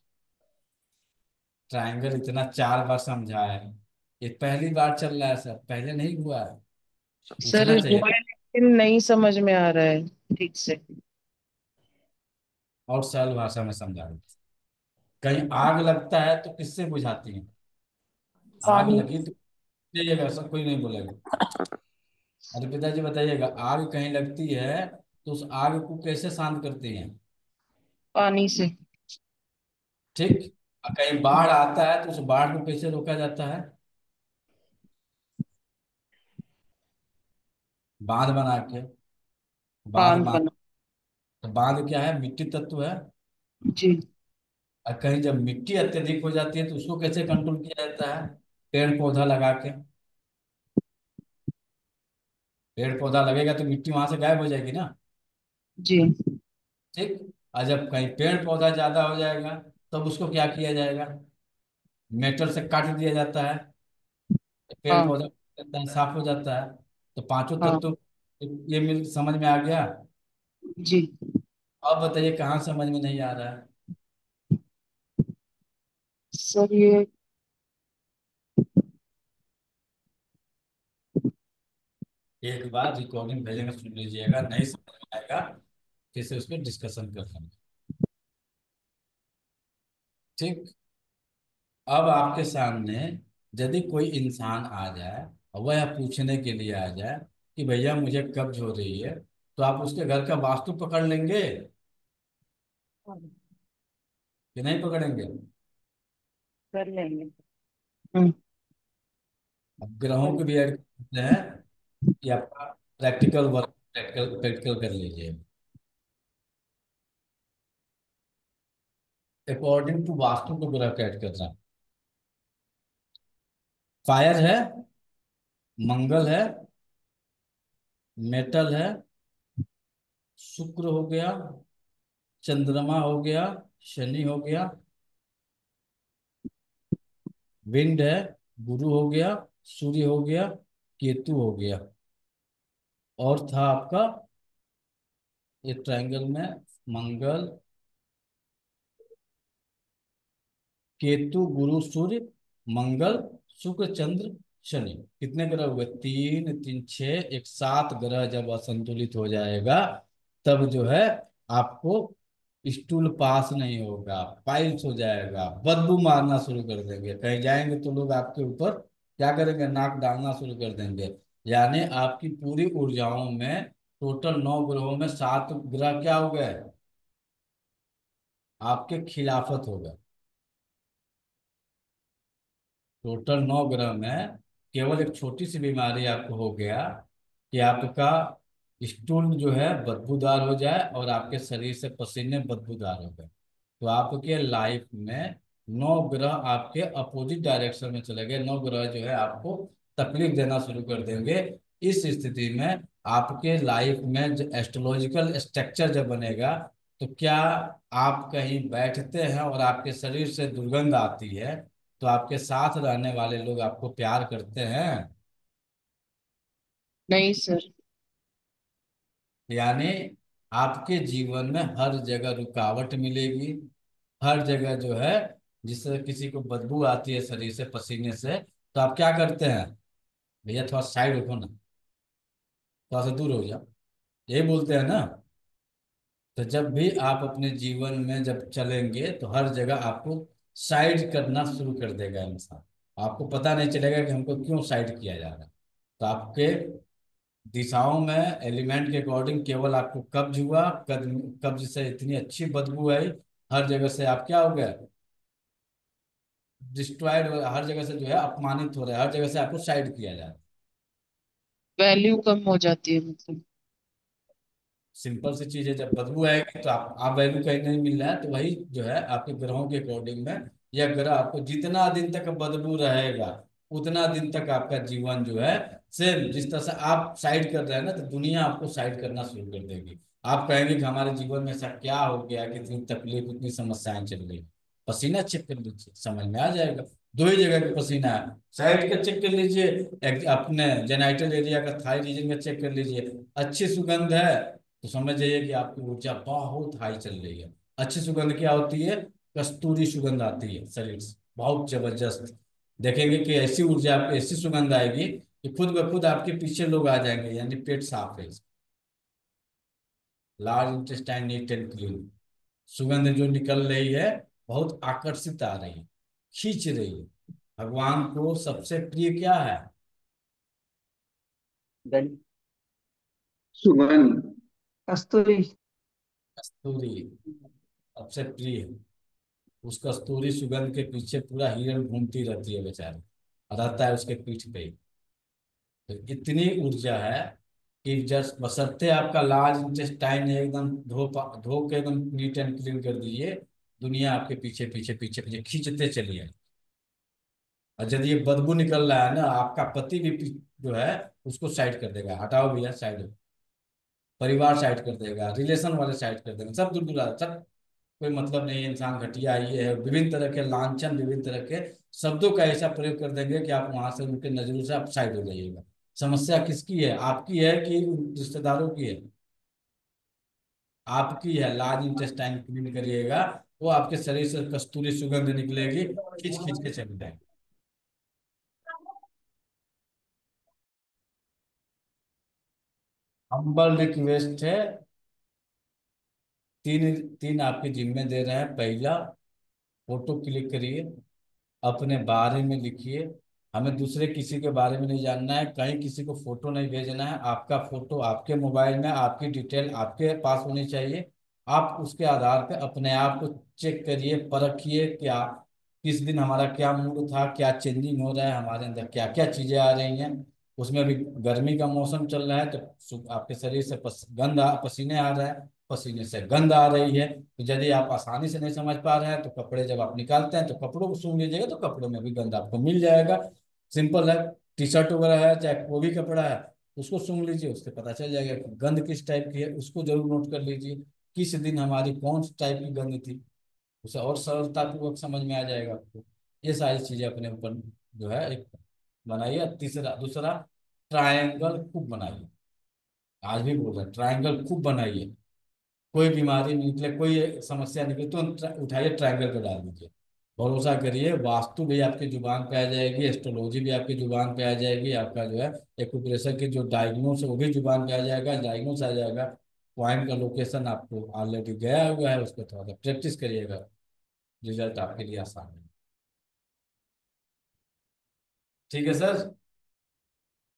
ट्रायंगल इतना 4 बार समझा है, ये पहली बार चल रहा है सर, पहले नहीं हुआ है। सर पूछना चाहिए हुआ था। है, लेकिन नहीं समझ में आ रहा है ठीक से। और सरल भाषा में समझा रही थी। कहीं आग लगता है तो किससे बुझाती हैं? आग पानी। लगी तो जाइएगा, सब कोई नहीं बोलेगा। अरे पिताजी बताइएगा, आग कहीं लगती है तो उस आग को कैसे शांत करती हैं? पानी से। ठीक। और कहीं बाढ़ आता है तो उस बाढ़ को कैसे रोका जाता है? बांध बना के। बांध बांध बांध। बना। तो बांध क्या है? मिट्टी तत्व है। जी। और कहीं जब मिट्टी अत्यधिक हो जाती है तो उसको कैसे कंट्रोल किया जाता है? पेड़ पौधा लगा के। पेड़ पौधा लगेगा तो मिट्टी वहां से गायब हो जाएगी ना। जी। ठीक। और जब कहीं पेड़ पौधा ज्यादा हो जाएगा तब उसको क्या किया जाएगा? मेटल से काट दिया जाता है। पेड़ हाँ। पौधा एकदम साफ हो जाता है। तो पांचों हाँ। तत्व ये मिल समझ में आ गया। जी अब बताइए कहाँ समझ में नहीं आ रहा है? सर, ये एक बार रिकॉर्डिंग भेजेंगे, सुन लीजिएगा, नहीं समझ में आएगा फिर से उस पर डिस्कशन कर लेंगे। ठीक। अब आपके सामने यदि कोई इंसान आ जाए और वह पूछने के लिए आ जाए कि भैया मुझे कब्ज हो रही है, तो आप उसके घर का वास्तु पकड़ लेंगे कि नहीं पकड़ेंगे? कर लेंगे। हम्म। अब ग्रहों को भी ऐड करते हैं कि आपका प्रैक्टिकल वर्क, प्रैक्टिकल प्रैक्टिकल कर लीजिए। अकॉर्डिंग टू वास्तु को ग्रह को ऐड करना। फायर है, मंगल है, मेटल है, शुक्र हो गया, चंद्रमा हो गया, शनि हो गया, विंड है, गुरु हो गया, सूर्य हो गया, केतु हो गया। और था आपका ये ट्रायंगल में मंगल, केतु, गुरु, सूर्य, मंगल, शुक्र, चंद्र, शनि। कितने ग्रह हुए? तीन तीन छह, एक सात ग्रह जब असंतुलित हो जाएगा तब जो है आपको स्टूल पास नहीं होगा, पाइल्स हो जाएगा, बदबू मारना शुरू कर देंगे, कहीं जाएंगे तो लोग आपके ऊपर क्या करेंगे? नाक डालना शुरू कर देंगे। यानी आपकी पूरी ऊर्जाओं में टोटल 9 ग्रहों में 7 ग्रह क्या हो गए? आपके खिलाफत हो गए। टोटल 9 ग्रह में केवल एक छोटी सी बीमारी आपको हो गया कि आपका स्टूल जो है बदबूदार हो जाए और आपके शरीर से पसीने बदबूदार हो गए। तो आपके लाइफ में 9 ग्रह आपके अपोजिट डायरेक्शन में चले गए। 9 ग्रह जो है आपको तकलीफ देना शुरू कर देंगे। इस स्थिति में आपके लाइफ में जो एस्ट्रोलॉजिकल स्ट्रक्चर जब बनेगा तो क्या आप कहीं बैठते हैं और आपके शरीर से दुर्गंध आती है तो आपके साथ रहने वाले लोग आपको प्यार करते हैं? नहीं सर। यानी आपके जीवन में हर जगह रुकावट मिलेगी। हर जगह जो है जिससे किसी को बदबू आती है शरीर से पसीने से तो आप क्या करते हैं? भैया थोड़ा साइड रखो ना, थोड़ा सा दूर हो जाओ, यही बोलते हैं ना। तो जब भी आप अपने जीवन में जब चलेंगे तो हर जगह आपको साइड करना शुरू कर देगा इंसान। आपको पता नहीं चलेगा कि हमको क्यों साइड किया जा रहा है। तो आपके दिशाओं में एलिमेंट के अकॉर्डिंग केवल आपको कब्ज हुआ, कब्ज से इतनी अच्छी बदबू आई, हर जगह से आप क्या हो गए? डिस्ट्रॉयड, हर जगह से जो है अपमानित हो रहा है, हर जगह से आपको साइड किया जा रहा है। वैल्यू कम हो जाती है मतलब। सिंपल सी चीज है, जब बदबू आएगी तो आप वैल्यू कहीं नहीं मिल रहा है, तो वही जो है आपके ग्रहों के अकॉर्डिंग में यह ग्रह आपको जितना दिन तक बदबू रहेगा उतना दिन तक आपका जीवन जो है सेम, जिस तरह से आप साइड कर रहे हैं ना तो दुनिया आपको साइड करना शुरू कर देगी। आप कहेंगे कि हमारे जीवन में ऐसा क्या हो गया कि इतनी तकलीफ, इतनी समस्याएं चल रही। पसीना चेक कर लीजिए, समझ में आ जाएगा। दो ही जगह का पसीना है, साइड का चेक कर लीजिए, अपने जेनाइटल एरिया का, थाई रीजन का चेक कर लीजिए। अच्छी सुगंध है तो समझ जाइए कि आपकी ऊर्जा बहुत हाई चल रही है। अच्छी सुगंध क्या होती है? कस्तूरी सुगंध आती है शरीर से, बहुत जबरदस्त। देखेंगे कि ऐसी ऊर्जा, आपको ऐसी सुगंध आएगी कि खुद ब खुद आपके पीछे लोग आ जाएंगे, यानी पेट साफ है। Large intestine neat and clean. सुगंध जो निकल रही है बहुत आकर्षित आ रही है, खींच रही है। भगवान को सबसे प्रिय क्या है? सुगंध। कस्तूरी। कस्तूरी सबसे प्रिय है। उस कस्तूरी सुगंध के पीछे पूरा हिरण घूमती रहती है बेचारी, और रहता है उसके पीठ पे ही। तो इतनी ऊर्जा है कि जस्ट बशर्ते आपका लार्ज इंटेस्टाइन एकदम धो के एकदम नीट एंड क्लीन कर दीजिए, दुनिया आपके पीछे पीछे पीछे पीछे खींचते चलिए। और यदि ये बदबू निकल रहा है ना, आपका पति भी जो है उसको साइड कर देगा, हटाओ भैया साइड हो, परिवार साइड कर देगा, रिलेशन वाले साइड कर देंगे, सब दूर दूर सब, कोई मतलब नहीं है, इंसान घटिया ही है, विभिन्न तरह के लांछन, विभिन्न तरह के शब्दों का ऐसा प्रयोग कर देंगे कि आप वहां से उनके नजरों से आप साइड हो जाइएगा। समस्या किसकी है, आपकी है कि उन रिश्तेदारों की है? आपकी है। लार्ज इंटेस्टाइन क्लीन करिएगा, वो आपके शरीर से कस्तूरी सुगंध निकलेगी, खींच खींच के चले जाएंगे। हम्बल रिक्वेस्ट है, तीन तीन आपके जिम्मे दे रहे हैं। पहला, फोटो क्लिक करिए, अपने बारे में लिखिए। हमें दूसरे किसी के बारे में नहीं जानना है, कहीं किसी को फोटो नहीं भेजना है। आपका फोटो आपके मोबाइल में, आपकी डिटेल आपके पास होनी चाहिए। आप उसके आधार पे अपने आप को चेक करिए, परखिए क्या किस दिन हमारा क्या मूड था, क्या चेंजिंग हो रहा है हमारे अंदर, क्या क्या चीजें आ रही हैं। उसमें भी गर्मी का मौसम चल रहा है तो आपके शरीर से पसीने आ रहा है, पसीने से गंध आ रही है। तो यदि आप आसानी से नहीं समझ पा रहे हैं तो कपड़े जब आप निकालते हैं तो कपड़ों को सूंघ लीजिएगा, तो कपड़ों में भी गंध आपको मिल जाएगा। सिंपल है। टी शर्ट वगैरह है, चाहे कोई भी कपड़ा है, उसको सूंघ लीजिए, उससे पता चल जाएगा कि गंध किस टाइप की है। उसको जरूर नोट कर लीजिए, किस दिन हमारी कौन सी टाइप की गंध थी, उसे और सरलतापूर्वक समझ में आ जाएगा आपको। ये सारी चीजें अपने ऊपर जो है एक बनाइए। तीसरा, दूसरा, ट्रायंगल खूब बनाइए। आज भी बोल रहे हैं, ट्रायंगल खूब बनाइए। कोई बीमारी निकले, कोई समस्या निकले तो उठाइए, ट्रायंगल पे डाल दीजिए। भरोसा करिए, वास्तु भी आपकी जुबान पे आ जाएगी, एस्ट्रोलॉजी भी आपकी जुबान पे आ जाएगी, आपका जो है एक्यूप्रेशर की जो डायग्नोस है वो भी जुबान पे आ जाएगा, डायग्नोस आ जाएगा। पॉइंट का लोकेशन आपको ऑलरेडी गया हुआ है, उस पर थोड़ा सा प्रैक्टिस करिएगा, रिजल्ट आपके लिए आसान है। ठीक है सर।